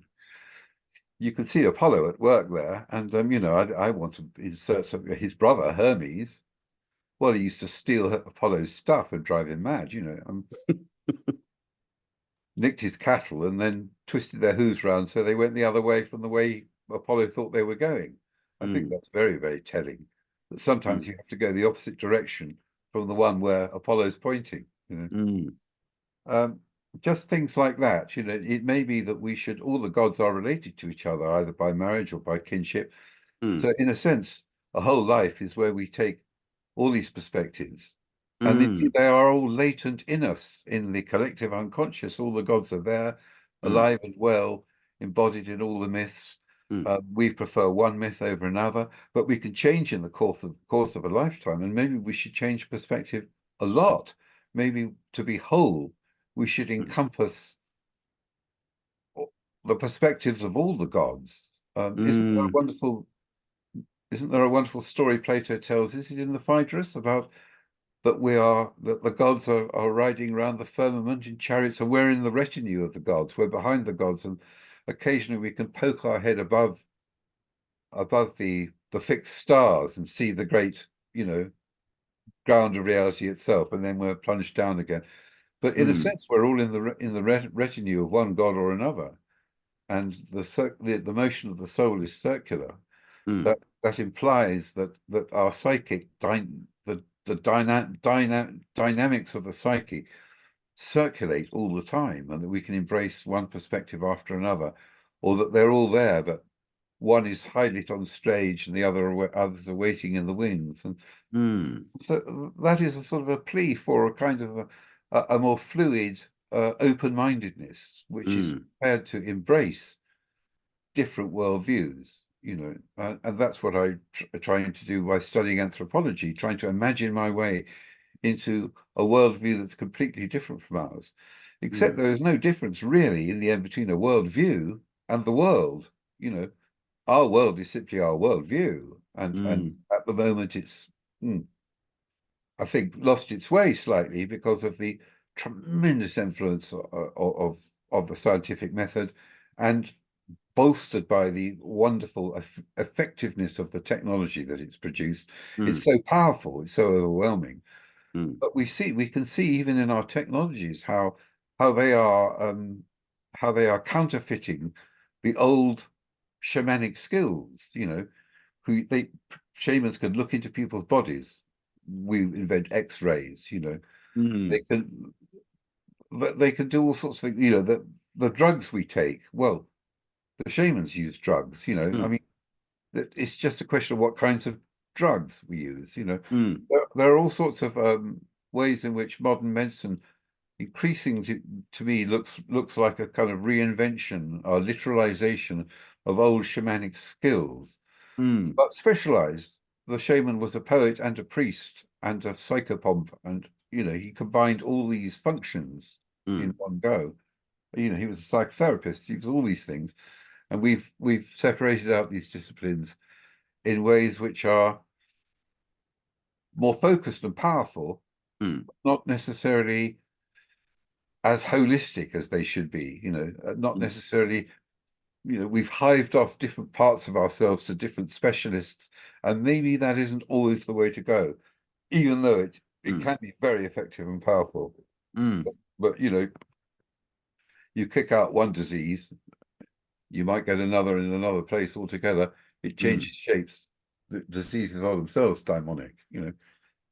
You can see Apollo at work there, and I want to insert his brother Hermes. Well, he used to steal Apollo's stuff and drive him mad. Nicked his cattle and then twisted their hooves round so they went the other way from the way Apollo thought they were going. I think mm, that's very, very telling. That sometimes mm, you have to go the opposite direction from the one where Apollo's pointing. mm, Um, just things like that. It may be that all the gods are related to each other, either by marriage or by kinship. mm, So, in a sense, a whole life is where we take all these perspectives, and mm, they are all latent in us, in the collective unconscious. All the gods are there, mm, alive and well, embodied in all the myths. mm, We prefer one myth over another, but we can change in the course of a lifetime, and maybe we should change perspective a lot. Maybe to be whole, we should mm, encompass the perspectives of all the gods. mm, Isn't there a wonderful story Plato tells? Is it in the Phaedrus about that the gods are riding around the firmament in chariots, and we're in the retinue of the gods. We're behind the gods, and occasionally we can poke our head above the fixed stars and see the great, ground of reality itself, and then we're plunged down again. But in a mm, sense, we're all in the retinue of one god or another, and the motion of the soul is circular. mm, That implies that our psychic dynamics of the psyche circulate all the time, and that we can embrace one perspective after another, or that they're all there, but one is highly on stage and others are waiting in the wings. And mm, so that is a sort of a plea for a kind of a more fluid, open-mindedness, which is mm, prepared to embrace different worldviews, and that's what I'm trying to do by studying anthropology, trying to imagine my way into a worldview that's completely different from ours. Except mm, there is no difference really in the end between a worldview and the world. You know, our world is simply our worldview, and mm, at the moment it's, I think, lost its way slightly because of the tremendous influence of the scientific method, and bolstered by the wonderful effectiveness of the technology that it's produced. It's mm, so powerful, it's so overwhelming. mm, But we can see even in our technologies how they are how they are counterfeiting the old shamanic skills. Who they shamans can look into people's bodies. We invent X-rays. They mm, can they can do all sorts of things. The drugs we take. Well, the shamans use drugs. You know, I Mm, mean, it's just a question of what kinds of drugs we use. You know, mm, there are all sorts of ways in which modern medicine increasingly to me looks like a kind of reinvention or literalization of old shamanic skills, mm, but specialized. The shaman was a poet and a priest and a psychopomp, and you know he combined all these functions in mm, one go. You know, he was a psychotherapist. He was all these things, and we've separated out these disciplines in ways which are more focused and powerful, mm, not necessarily as holistic as they should be. You know, not mm, necessarily. You know, we've hived off different parts of ourselves to different specialists, and maybe that isn't always the way to go, even though it mm, can be very effective and powerful. mm, But you know, you kick out one disease, you might get another in another place altogether. It mm, changes shapes. The diseases are themselves daimonic, you know,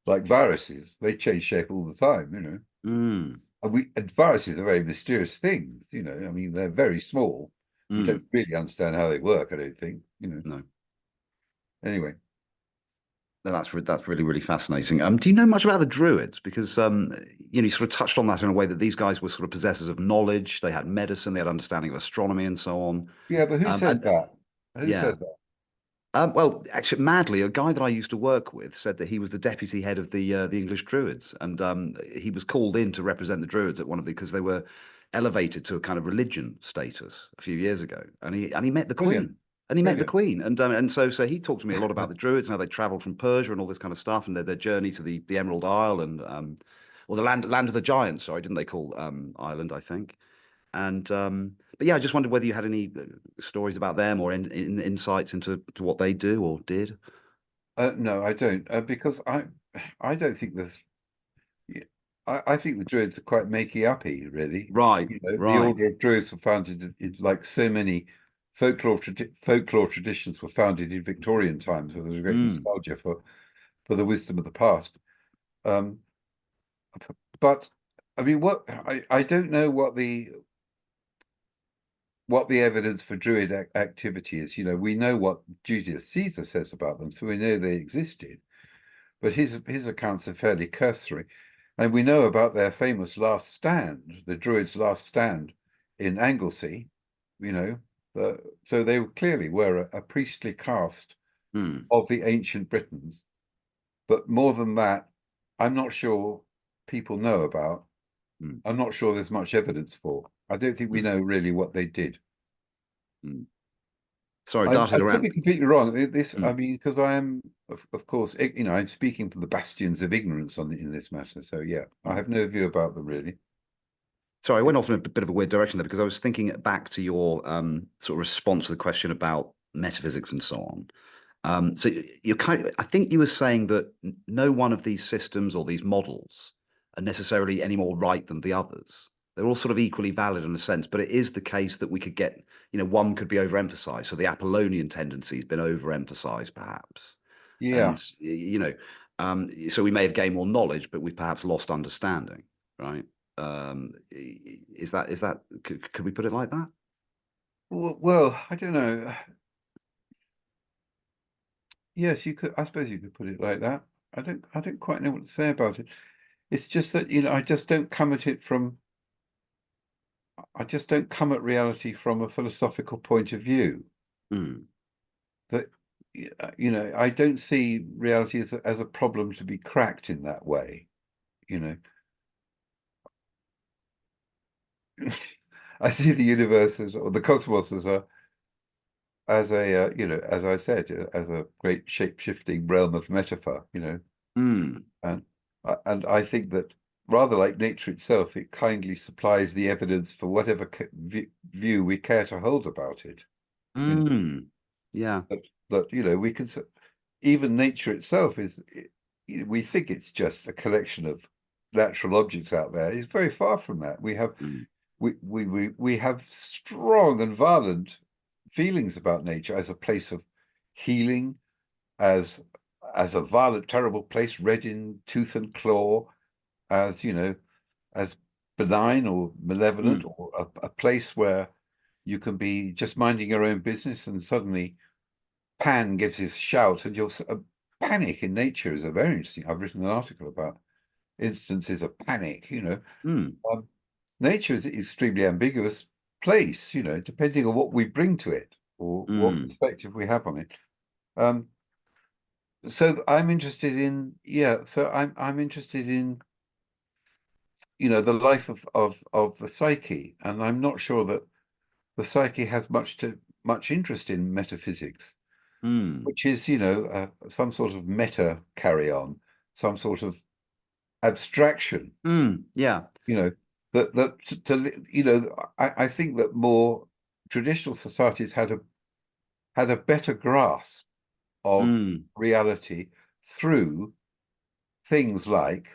like viruses. They change shape all the time, you know. mm, And viruses are very mysterious things, you know. I mean, they're very small. We don't mm. really understand how they work, I don't think, you know. No. Anyway, No, that's really, really fascinating. Do you know much about the Druids? Because you know, you sort of touched on that in a way that these guys were sort of possessors of knowledge. They had medicine, they had understanding of astronomy, and so on. yeah, but who says And that? Who yeah, says that? well, actually, madly, a guy that I used to work with said that he was the deputy head of the English Druids, and he was called in to represent the Druids at one of the because they were elevated to a kind of religion status a few years ago, and he met the Brilliant, Queen, and he met the brilliant. Queen, and so he talked to me a lot about the Druids and how they travelled from Persia and all this kind of stuff, and their journey to the Emerald Isle and or the land of the giants. Sorry, didn't they call Ireland? I think. And but yeah, I just wondered whether you had any stories about them or insights into to what they do or did. No, I don't, because I don't think there's. Yeah, I think the Druids are quite makey-uppy, really. Right, You know, the right. Order of Druids were founded like so many folklore traditions were founded in Victorian times, where there's a great Mm, nostalgia for the wisdom of the past. Um, but I mean, I don't know what the evidence for Druid activity is. You know, we know what Julius Caesar says about them, so we know they existed. But his accounts are fairly cursory. And we know about their famous last stand, the Druids' last stand in Anglesey, you know. So they clearly were a priestly caste mm, of the ancient Britons. But more than that, I'm not sure people know about. mm, I'm not sure there's much evidence for. I don't think we mm, know really what they did. mm. Sorry, I darted could around. be completely wrong. This, I Mm, mean, because I am, of course, you know, I'm speaking from the bastions of ignorance in this matter. So yeah, I mm. have no view about them really. Sorry, I went off in a bit of a weird direction there because I was thinking back to your sort of response to the question about metaphysics and so on. So you're kind of, I think you were saying that no one of these systems or these models are necessarily any more right than the others. They're all sort of equally valid in a sense, but it is the case that we could get, you know, one could be overemphasized. So the Apollonian tendency has been overemphasized, perhaps, Yeah. and you know, so we may have gained more knowledge, but we've perhaps lost understanding, right? Is that could we put it like that? Well, I don't know. Yes, you could. I suppose you could put it like that. I don't quite know what to say about it. It's just that, you know, I just don't come at it from. I just don't come at reality from a philosophical point of view. Mm, That, you know, I don't see reality as a problem to be cracked in that way. You know, I see the universe or the cosmos as a you know, as I said, as a great shape-shifting realm of metaphor. You know, mm, and and I think that rather like nature itself, it kindly supplies the evidence for whatever view we care to hold about it. You know, mm. Yeah. that you know we can even nature itself is. You know, we think it's just a collection of natural objects out there. It's very far from that. Mm, We have strong and violent feelings about nature as a place of healing, as as a violent, terrible place, red in tooth and claw, as you know, as benign or malevolent, mm, or a place where You can be just minding your own business, and suddenly Pan gives his shout, and you're panic in nature is a very interesting. I've written an article about instances of panic. Mm, Nature is an extremely ambiguous place. Depending on what we bring to it or what mm, perspective we have on it. Um, so I'm interested in, yeah. So I'm interested in, the life of the psyche, and I'm not sure that the psyche has much interest in metaphysics, mm, which is, some sort of meta carry on, some sort of abstraction, yeah. you know, I think that more traditional societies had a better grasp of Mm, reality through things like,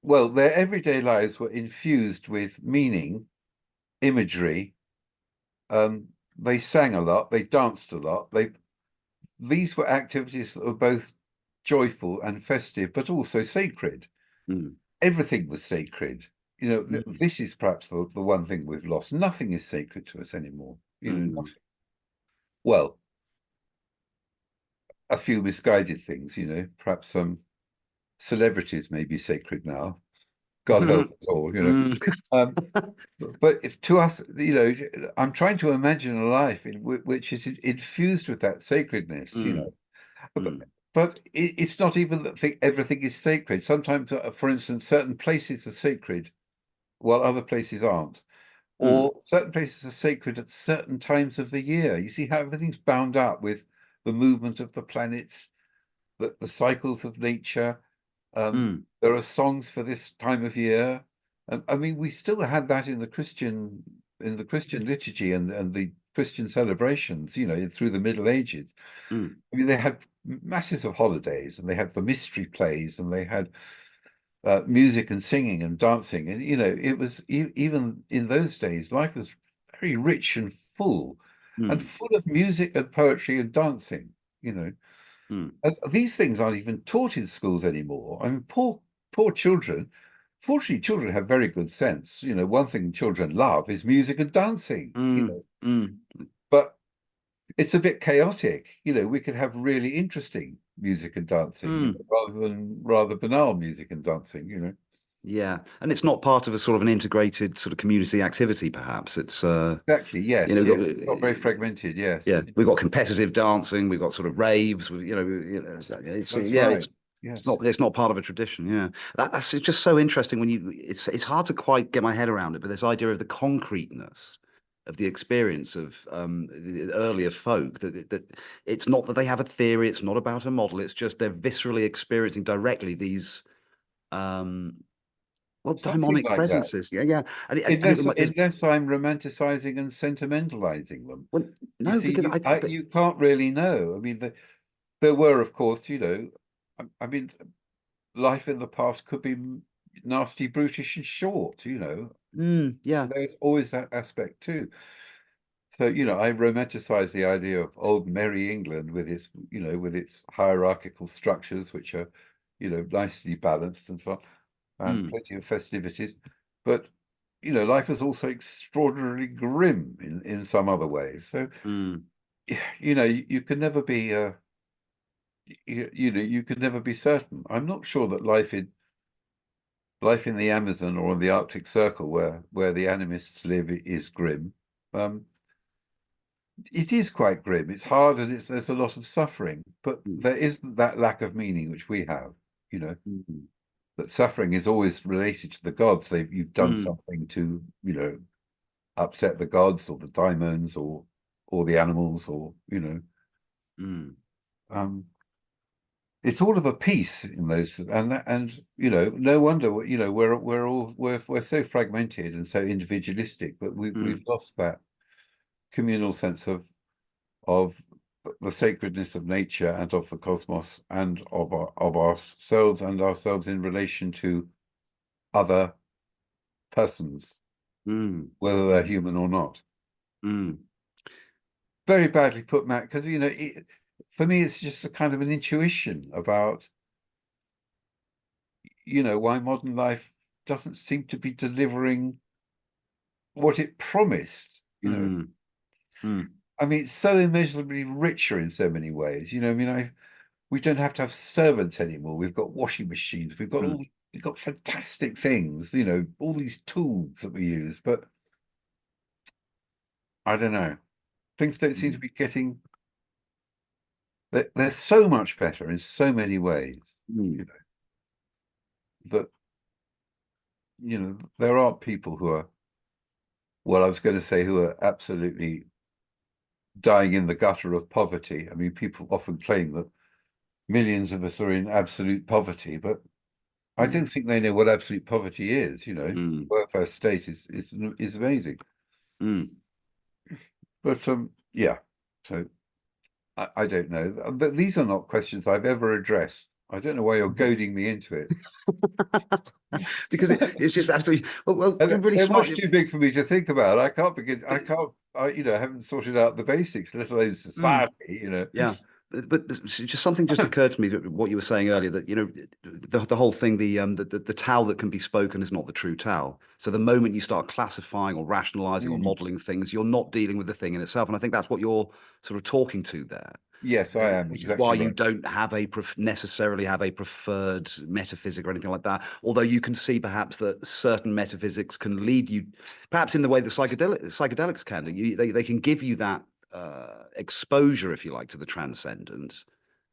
well, their everyday lives were infused with meaning, imagery. They sang a lot, they danced a lot. These were activities that were both joyful and festive, but also sacred. mm, Everything was sacred. mm, This is perhaps the one thing we've lost. Nothing is sacred to us anymore. mm, Nothing. Well, a few misguided things, perhaps some celebrities may be sacred now. God help us all, mm, Um, but if to us, I'm trying to imagine a life which is infused with that sacredness, mm, But, mm, but it's not even that everything is sacred. Sometimes, for instance, certain places are sacred while other places aren't, mm, or certain places are sacred at certain times of the year. You see how everything's bound up with the movement of the planets, the cycles of nature. mm, There are songs for this time of year. And I mean, we still had that in the Christian liturgy and the Christian celebrations, through the Middle Ages. mm, I mean, they had masses of holidays, and they had the mystery plays, and they had music and singing and dancing. And, it was even in those days, life was very rich and mm, full of music and poetry and dancing, you know. mm, These things aren't even taught in schools anymore. I mean, poor children. Fortunately, children have very good sense. One thing children love is music and dancing, mm, mm, but it's a bit chaotic. We could have really interesting music and dancing, mm. rather than rather banal music and dancing, Yeah, and it's not part of a sort of an integrated sort of community activity, perhaps. It's Exactly. you Yes. know, we've Yes. got It's got very fragmented. Yes. yeah, we've got competitive dancing, we've got sort of raves, it's That's yeah, right. it's Yes. not part of a tradition. Yeah, that's it's just so interesting when it's hard to quite get my head around it, but this idea of the concreteness of the experience of the earlier folk that it's not that they have a theory, it's not about a model, it's just they're viscerally experiencing directly these um well, Something daimonic like that. presences. Yeah, yeah. Unless unless I'm romanticizing and sentimentalizing them. Well, You no, see, because but, you can't really know. I mean, there were, of course, I mean, life in the past could be nasty, brutish, and short. yeah. There's always that aspect too. So, I romanticize the idea of old merry England with its hierarchical structures, which are, nicely balanced and so on, and Mm, plenty of festivities. But, life is also extraordinarily grim in some other ways. So, mm, you can never be, you can never be certain. I'm not sure that life in the Amazon or in the Arctic Circle, where the animists live, is grim. Um, It is quite grim. It's hard, and there's a lot of suffering, but mm, there isn't that lack of meaning which we have. You know mm, that suffering is always related to the gods. You've done mm, something to upset the gods or the daimons or the animals or mm, um, it's all of a piece in those, and no wonder we're so fragmented and so individualistic that we've mm, lost that communal sense of the sacredness of nature and of the cosmos and of ourselves in relation to other persons, mm, whether they're human or not. mm, Very badly put, Matt, because for me it's just a kind of an intuition about why modern life doesn't seem to be delivering what it promised, you know. Mm, mm, I mean, it's so immeasurably richer in so many ways. You know, I mean, we don't have to have servants anymore. We've got washing machines. mm, We've got fantastic things, you know, all these tools that we use. But I don't know. Things don't seem to mm, be getting, they're so much better in so many ways, mm, you know, that, you know, there are people who are, well, I was going to say who are absolutely dying in the gutter of poverty. I mean, people often claim that millions of us are in absolute poverty, but I mm, don't think they know what absolute poverty is, you know. mm, Welfare state is amazing. mm. But yeah, so I don't know. But these are not questions I've ever addressed. I don't know why you're goading me into it. Because it's just absolutely And really they're smart. much too big for me to think about. I can't begin. I can't. You know, I haven't sorted out the basics, let alone Mm. society. You know. Yeah, but just something just occurred to me that what you were saying earlier, that the whole thing, the Tao that can be spoken is not the true Tao. So the moment you start classifying or rationalizing or Mm. modeling things, you're not dealing with the thing in itself. And I think that's what you're sort of talking to there. Yes, I am Which is why exactly you right. don't have necessarily have a preferred metaphysic or anything like that. Although you can see perhaps that certain metaphysics can lead you, perhaps in the way the psychedelics can do. They can give you that exposure, if you like, to the transcendent,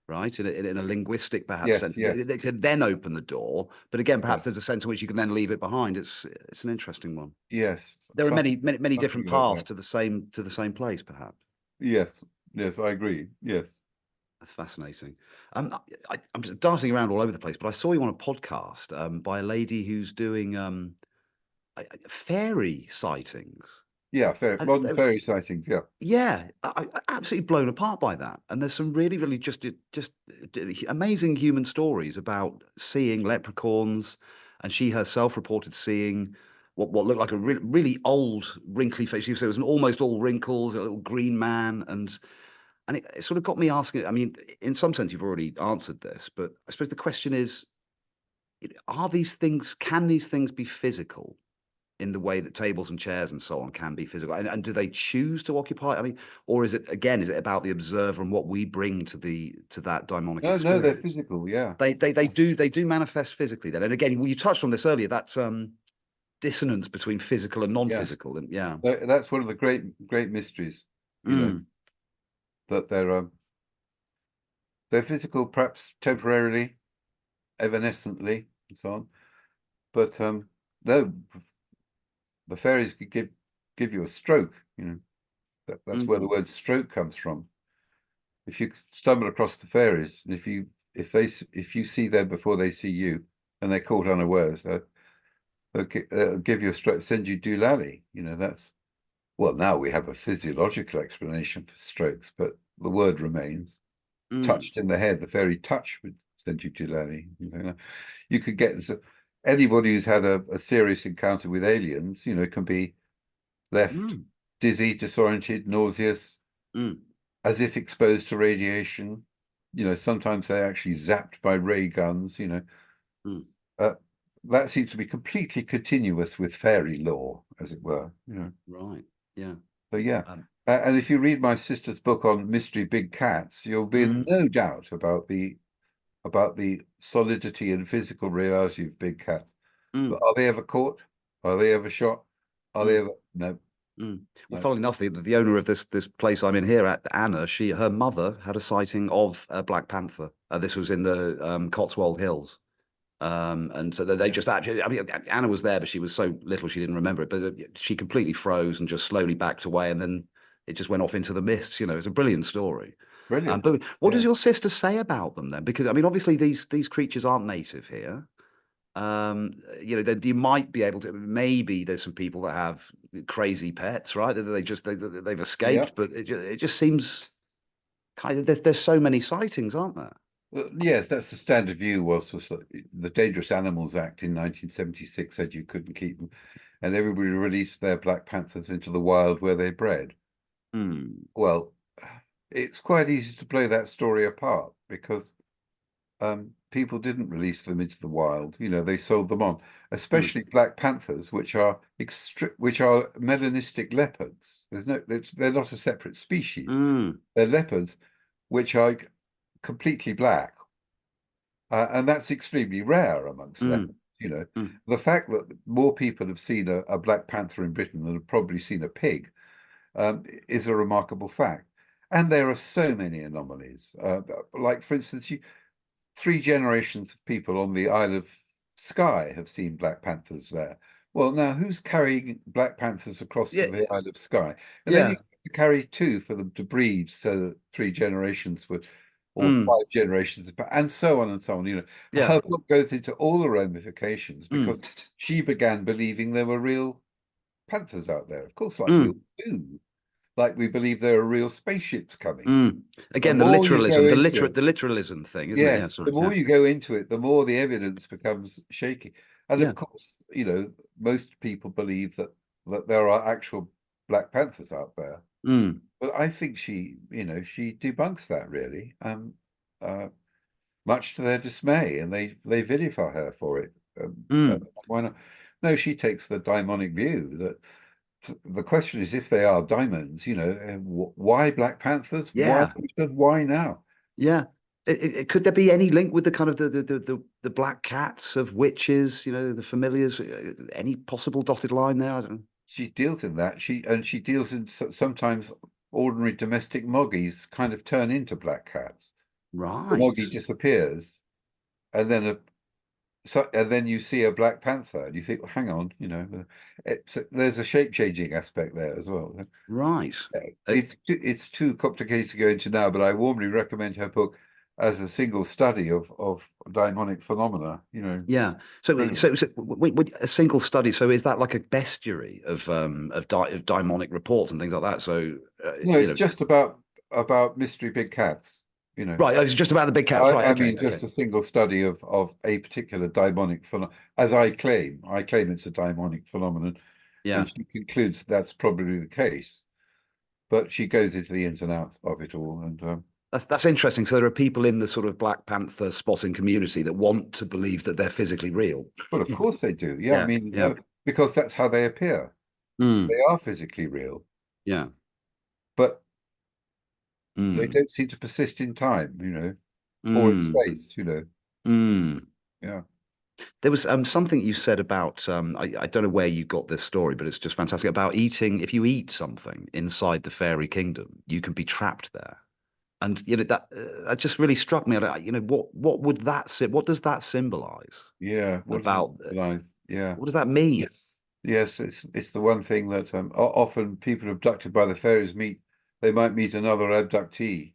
right? In a linguistic perhaps Yes, sense. yes, They can then open the door. But again, yes, perhaps there's a sense in which you can then leave it behind. It's an interesting one. yes. There are many Something different like paths that. to the same place, perhaps. Yes, yes, I agree. Yes. That's fascinating. I'm just darting around all over the place, but I saw you on a podcast by a lady who's doing fairy sightings. Yeah, And modern fairy sightings. Yeah, yeah, absolutely blown apart by that. And there's some really just amazing human stories about seeing leprechauns, and she herself reported seeing what looked like a really old, wrinkly face. She said it was an almost all wrinkles, a little green man, and it sort of got me asking. I mean, in some sense, you've already answered this, but I suppose the question is, are these things, can these things be physical in the way that tables and chairs and so on can be physical? And do they choose to occupy? I mean, or is it, again, is it about the observer and what we bring to that daimonic no, no, they're experience? physical. Yeah, They do manifest physically then. And again, well, you touched on this earlier, that's dissonance between physical and yeah. non-physical. And yeah. That's one of the great mysteries. You know Mm, that they're physical, perhaps temporarily, evanescently, and so on. But no, the fairies could give you a stroke. You know that's where the mm, word stroke comes from. If you stumble across the fairies, and if you see them before they see you, and they're caught unawares, they'll give you a stroke, send you doolally. You know that's well. Now we have a physiological explanation for strokes, but the word remains. mm, Touched in the head, the fairy touch would send you doolally. You could get anybody who's had a serious encounter with aliens, you know, can be left mm, dizzy, disoriented, nauseous, mm, as if exposed to radiation. You know, sometimes they're actually zapped by ray guns, you know. mm. Uh, that seems to be completely continuous with fairy lore, as it were. You know. Right. Yeah. So yeah. Um, And if you read my sister's book on mystery big cats, you'll be in mm, no doubt about the solidity and physical reality of big cats. But mm, are they ever caught? Are they ever shot? Are they mm. ever? No, Mm. Well, no. funnily enough, the owner of this place I'm in here, at Anna, her mother had a sighting of a Black Panther. This was in the Cotswold Hills, and so they Yeah, just actually. I mean, Anna was there, but she was so little she didn't remember it. But she completely froze and just slowly backed away, and then it just went off into the mists. It's a brilliant story. brilliant. But what does Yeah. your sister say about them then? Because I mean, obviously these creatures aren't native here. That you might be able to, maybe there's some people that have crazy pets, right? That they've Yeah. escaped, but it just seems kind of, there's so many sightings, aren't there? Well, yes, that's the standard view was the Dangerous Animals Act in 1976 said you couldn't keep them, and everybody released their black panthers into the wild where they bred. Hmm. Well, it's quite easy to play that story apart because people didn't release them into the wild. You know, they sold them on, Mm, especially black panthers, which are melanistic leopards. They're not a separate species. mm, They're leopards, which are completely black, and that's extremely rare amongst mm, leopards. You know, mm, the fact that more people have seen a black panther in Britain than have probably seen a pig is a remarkable fact. And there are so many anomalies. Like, for instance, 3 generations of people on the Isle of Skye have seen black panthers there. Well, now who's carrying black panthers across yeah, to the Isle of Skye? And then you yeah, have to carry two for them to breed, so that 3 generations would, or mm, 5 generations, and so on and so on. You know, yeah, her book goes into all the ramifications because mm, she began believing there were real panthers out there. Of course, like we all mm, do, like we believe there are real spaceships coming. mm. The Again, more you go into it, the literalism thing, isn't it? Yeah, yes, the sorry, more yeah, you go into it, the more the evidence becomes shaky. And yeah, of course, you know, most people believe that there are actual Black Panthers out there. mm, But I think she debunks that really, uh, much to their dismay, and they vilify her for it. mm, Why not? No, she takes the daimonic view that the question is if they are diamonds, you know, why Black Panthers? yeah. Why now? Yeah. Could there be any link with the kind of the black cats of witches, you know, the familiars? Any possible dotted line there? I don't know. She deals in that. She deals in sometimes ordinary domestic moggies kind of turn into black cats. The Right. moggy disappears, and then and then you see a black panther, and you think, well, hang on, you know, there's a shape changing aspect there as well. Right. Uh, It's too complicated to go into now, but I warmly recommend her book as a single study of daimonic phenomena. You know, it's yeah. brilliant. A single study. So is that like a bestiary of daimonic reports and things like that? So No, you it's know, just about mystery big cats. You know. right. It's just about the big cats. Right. I Okay. mean, Okay. just a single study of a particular daimonic phenomenon, as I claim it's a daimonic phenomenon, Yeah. and she concludes that's probably the case. But she goes into the ins and outs of it all, and That's interesting. So there are people in the sort of Black Panther spotting community that want to believe that they're physically real. well, of course they do. Yeah, I Yeah. mean, Yeah. because that's how they appear. They Mm, are physically real, yeah. but they Mm, don't seem to persist in time, you know, or in mm, space, you know. mm. Yeah. There was something you said about I don't know where you got this story, but it's just fantastic about eating. If you eat something inside the fairy kingdom, you can be trapped there. And you know that just really struck me. You know what would what does that symbolize Yeah. What does it about symbolize? Yeah. what does that mean? Yes, it's the one thing that often people abducted by the fairies they might meet another abductee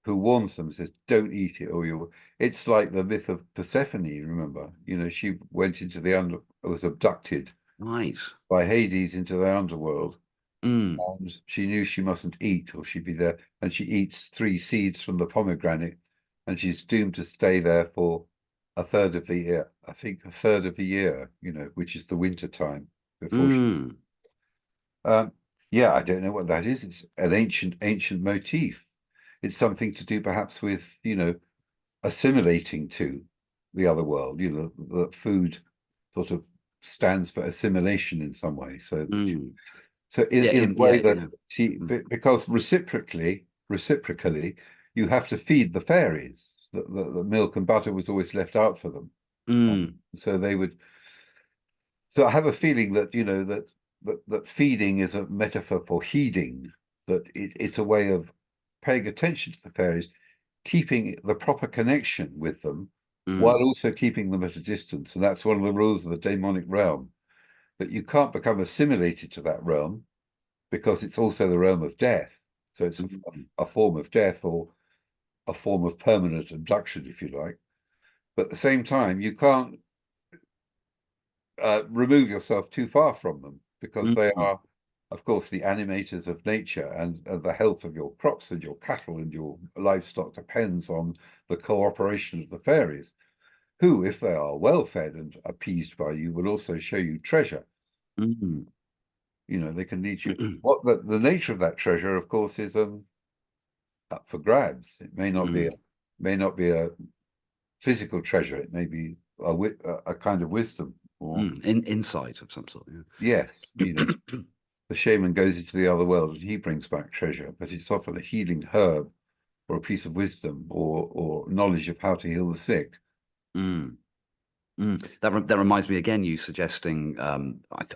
who warns them, says, "Don't eat it, or you'll." It's like the myth of Persephone. Remember, you know, she went into was abducted Right. by Hades into the underworld, Mm, and she knew she mustn't eat, or she'd be there. And she eats 3 seeds from the pomegranate, and she's doomed to stay there for a third of the year. I think a third of the year, you know, which is the winter time before she. mm, Um, yeah, I don't know what that is. It's an ancient motif. It's something to do perhaps with, you know, assimilating to the other world. You know, that food sort of stands for assimilation in some way. mm. So in a way Yeah, that yeah. Mm, because reciprocally, you have to feed the fairies. The milk and butter was always left out for them. mm, So they would. So I have a feeling that you know that feeding is a metaphor for heeding. That it's a way of paying attention to the fairies, keeping the proper connection with them, while mm, also keeping them at a distance. And that's one of the rules of the daimonic realm, that you can't become assimilated to that realm because it's also the realm of death. So it's mm, a form of death or a form of permanent abduction, if you like. But at the same time, you can't remove yourself too far from them because they mm, are, of course, the animators of nature, and the health of your crops and your cattle and your livestock depends on the cooperation of the fairies, who, if they are well fed and appeased by you, will also show you treasure. mm, You know, they can lead you. mm, What the nature of that treasure, of course, is up for grabs. It may not be mm, may not be physical treasure. It may be a kind of wisdom, or insight of some sort. yes, the shaman goes into the other world and he brings back treasure, but it's often a healing herb or a piece of wisdom or knowledge of how to heal the sick. Mm. That reminds me again. You suggesting, I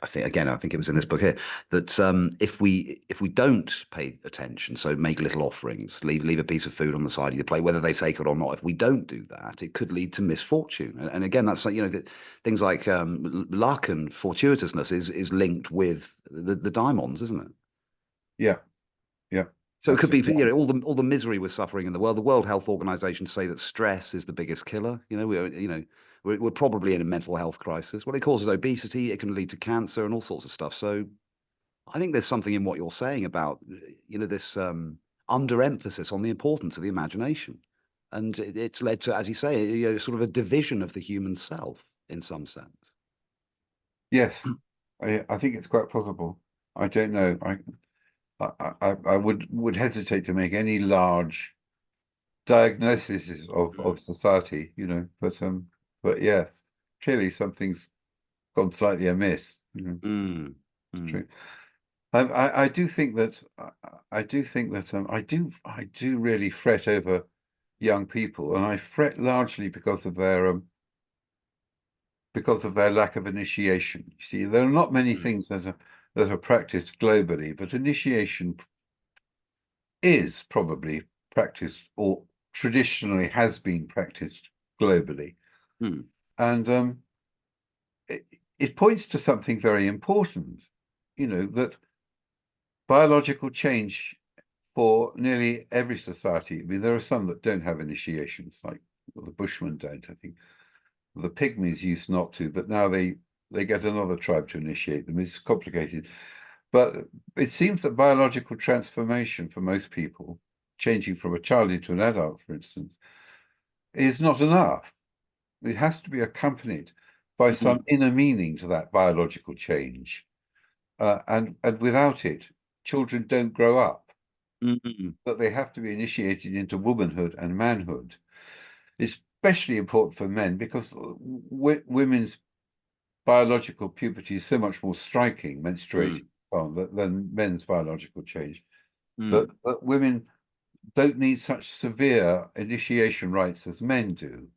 think it was in this book here, that if we don't pay attention, so make little offerings, leave a piece of food on the side of your plate, whether they take it or not. If we don't do that, it could lead to misfortune. And again, that's like, things like luck and fortuitousness is linked with the daimons, isn't it? Yeah, yeah. So it could be, Absolutely. all the misery we're suffering in the world. The World Health Organization say that stress is the biggest killer. We're probably in a mental health crisis. Well, it causes obesity. It can lead to cancer and all sorts of stuff. So I think there's something in what you're saying about, this underemphasis on the importance of the imagination, and it's led to, as you say, sort of a division of the human self in some sense. Yes, I think it's quite possible. I don't know. I would hesitate to make any large diagnosis of society, but yes, clearly something's gone slightly amiss. Mm, It's mm, true. I do think that I do really fret over young people, and I fret largely because of their lack of initiation. You see, there are not many mm, things that are practiced globally, but initiation is probably practiced, or traditionally has been practiced globally. mm, And it points to something very important, that biological change for nearly every society. I mean, there are some that don't have initiations, like the Bushmen don't, I think. The Pygmies used not to, but now they get another tribe to initiate them. It's complicated. But it seems that biological transformation for most people, changing from a child into an adult, for instance, is not enough. It has to be accompanied by mm, some inner meaning to that biological change. And without it, children don't grow up, mm, but they have to be initiated into womanhood and manhood. It's especially important for men because women's biological puberty is so much more striking, menstruation, mm, than men's biological change. mm, That women don't need such severe initiation rites as men do.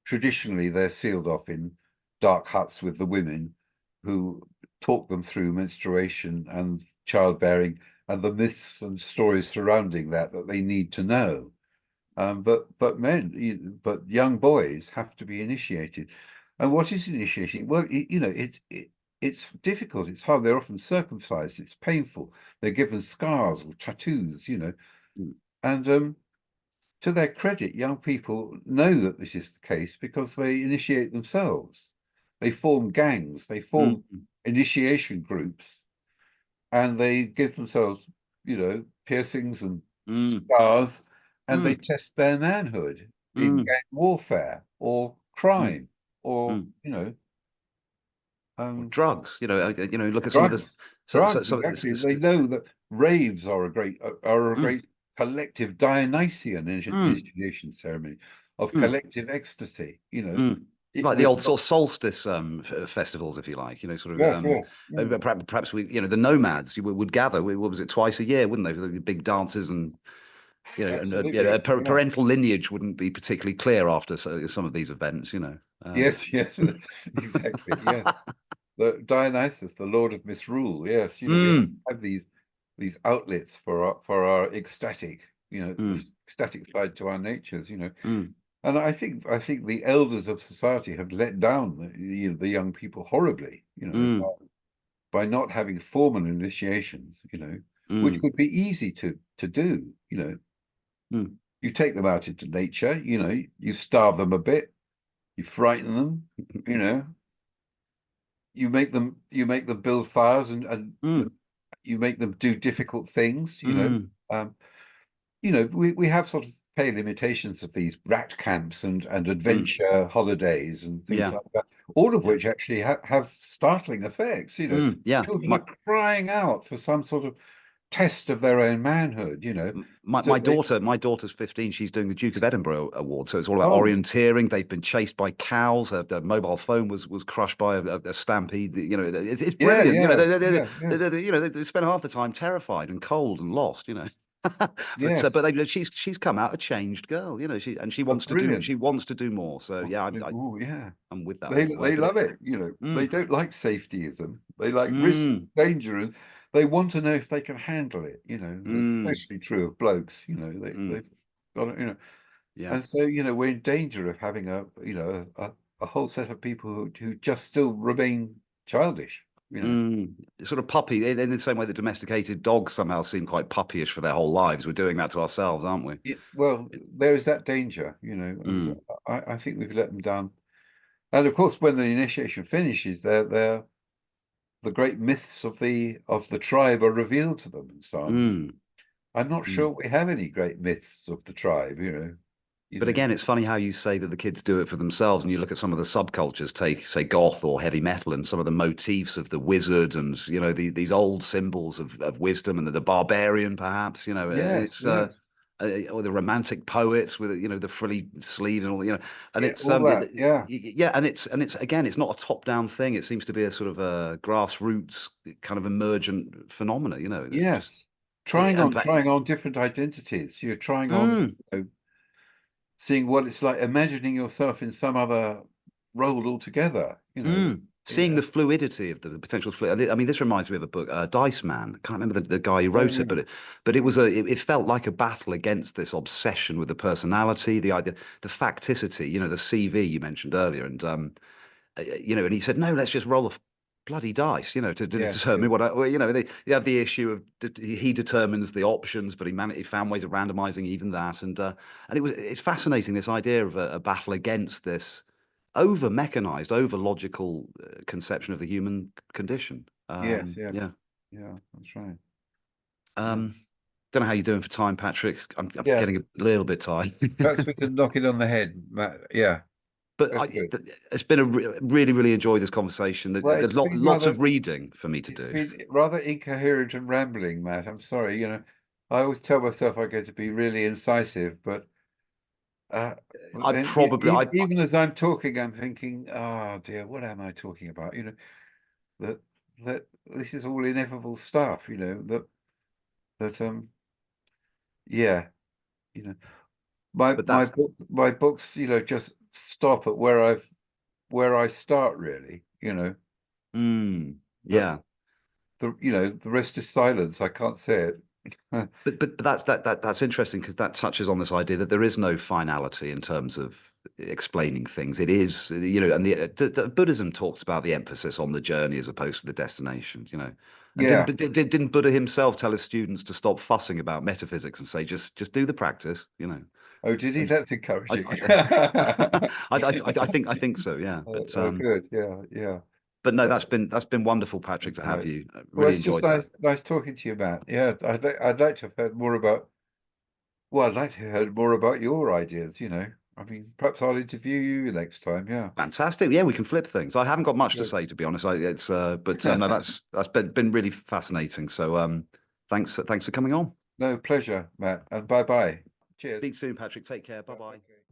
Traditionally, they're sealed off in dark huts with the women who talk them through menstruation and childbearing and the myths and stories surrounding that they need to know. But young boys have to be initiated. And what is initiating? Well, it's difficult. It's hard. They're often circumcised. It's painful. They're given scars or tattoos. mm, And to their credit, young people know that this is the case because they initiate themselves. They form gangs. They mm, form initiation groups, and they give themselves, piercings and mm, scars, and they mm, test their manhood in mm, gang warfare or mm, crime or, mm. Or um, drugs, look at some of this. drugs. So, Drugs, so exactly. They know that raves are a mm, great collective Dionysian mm, initiation ceremony of mm, collective ecstasy. mm. Like the There's old not. sort of solstice festivals, if you like, sort of. Yes, yes, yeah. Perhaps the nomads would gather. What was it, twice a year, wouldn't they, for the big dances and Absolutely. Yeah. parental lineage wouldn't be particularly clear after some of these events. Yes, yes, exactly. Yes. The Dionysus, the Lord of Misrule. Yes, we Mm, have these outlets for our ecstatic, mm, the ecstatic side to our natures. mm, And I think the elders of society have let down the young people horribly, mm, by not having formal initiations, which mm, would be easy to do. mm, You take them out into nature, you starve them a bit, you frighten them, you know, you make them build fires and mm, you make them do difficult things. mm. Um, we have sort of pale imitations of these rat camps and Mm. adventure holidays and things Yeah, like that, all of yeah. which actually have startling effects. Yeah. Children are crying out for some sort of test of their own manhood, you know. So My they, daughter's 15. She's doing the Duke of Edinburgh award, so it's all about oh, orienteering. They've been chased by cows. Their mobile phone was crushed by a stampede. You know, it's yeah, brilliant. You know, yeah, yeah, yes, you know they spend half the time terrified and cold and lost. You know, yes, she's come out a changed girl. You know, brilliant. she wants to do more. So Wants yeah, to do more, yeah. I'm with that They wholeheartedly. love it, you know. They Mm, don't like safetyism. They like risk, mm, danger, and they want to know if they can handle it, you know. mm, Especially true of blokes, you know. mm. They've got it, you know. Yeah. And so, you know, we're in danger of having a whole set of people who just still remain childish, you know. Sort of puppy in the same way that domesticated dogs somehow seem quite puppyish for their whole lives. We're doing that to ourselves, aren't we? Well, there is that danger, you know, and Mm, I think we've let them down. And of course, when the initiation finishes, they're the great myths of the tribe are revealed to them and so on. mm, I'm not mm. sure we have any great myths of the tribe, you But know. again, it's funny how you say that the kids do it for themselves, and you look at some of the subcultures, take say goth or heavy metal, and some of the motifs of the wizard, and you know these old symbols of wisdom, and the barbarian, perhaps, you know, Yes, yes, or the romantic poets with you know the frilly sleeves and all, you know, and yeah, it's all that, yeah, yeah, and it's again, it's not a top down thing. It seems to be a sort of a grassroots kind of emergent phenomena, you know, just yes. and Trying on different identities. You're trying on, mm, seeing what it's like, imagining yourself in some other role altogether, you know. Seeing the Yeah, fluidity of the potential I mean, this reminds me of a book, Dice Man. I can't remember the guy who oh, wrote it, yeah, but it felt like a battle against this obsession with the personality, the idea, the facticity, you know, the CV you mentioned earlier, and you know, and he said, no, let's just roll a bloody dice, you know, to yes, yes, determine what well, you know, you have the issue of he determines the options, but he found ways of randomizing even that, and it's fascinating this idea of a battle against this over mechanized, over logical conception of the human condition. yes, yes, Yeah. yeah, that's right. Yeah, Um, don't know how you're doing for time, Patrick. I'm yeah. getting a little bit tired. Perhaps we can knock it on the head, Matt. Yeah, But that's good. it's been really, really enjoyed this conversation. Well, There's it's been lots of reading for me to it's do. been rather incoherent and rambling, Matt. I'm sorry, you know. I always tell myself I get to be really incisive, but uh, I and probably, even as I'm talking, I'm thinking, oh dear, what am I talking about? You know, that that this is all ineffable stuff, you know, that yeah, you know, but that's, my books, you know, just stop at where I start really, you know, but yeah. the rest is silence. I can't say it. But that's interesting because that touches on this idea that there is no finality in terms of explaining things. It is, you know, and the Buddhism talks about the emphasis on the journey as opposed to the destination, you know. And Yeah. didn't Buddha himself tell his students to stop fussing about metaphysics and say just do the practice, you know? Oh, did he? And That's I encouraging. I think so, yeah. Good. Yeah, yeah. But no, Uh, that's been wonderful, Patrick, that's to have right. you. I Well, really it's just enjoyed that. nice talking to you, Matt. Yeah, I'd like to have heard more about. Well, I'd like to have heard more about your ideas. You know, I mean, perhaps I'll interview you next time. Yeah. Fantastic. Yeah, we can flip things. I haven't got much to Good. say, to be honest. But no, that's been really fascinating. So thanks for coming on. No, pleasure, Matt. And bye bye. Cheers. Speak soon, Patrick. Take care. Bye Right, bye. okay.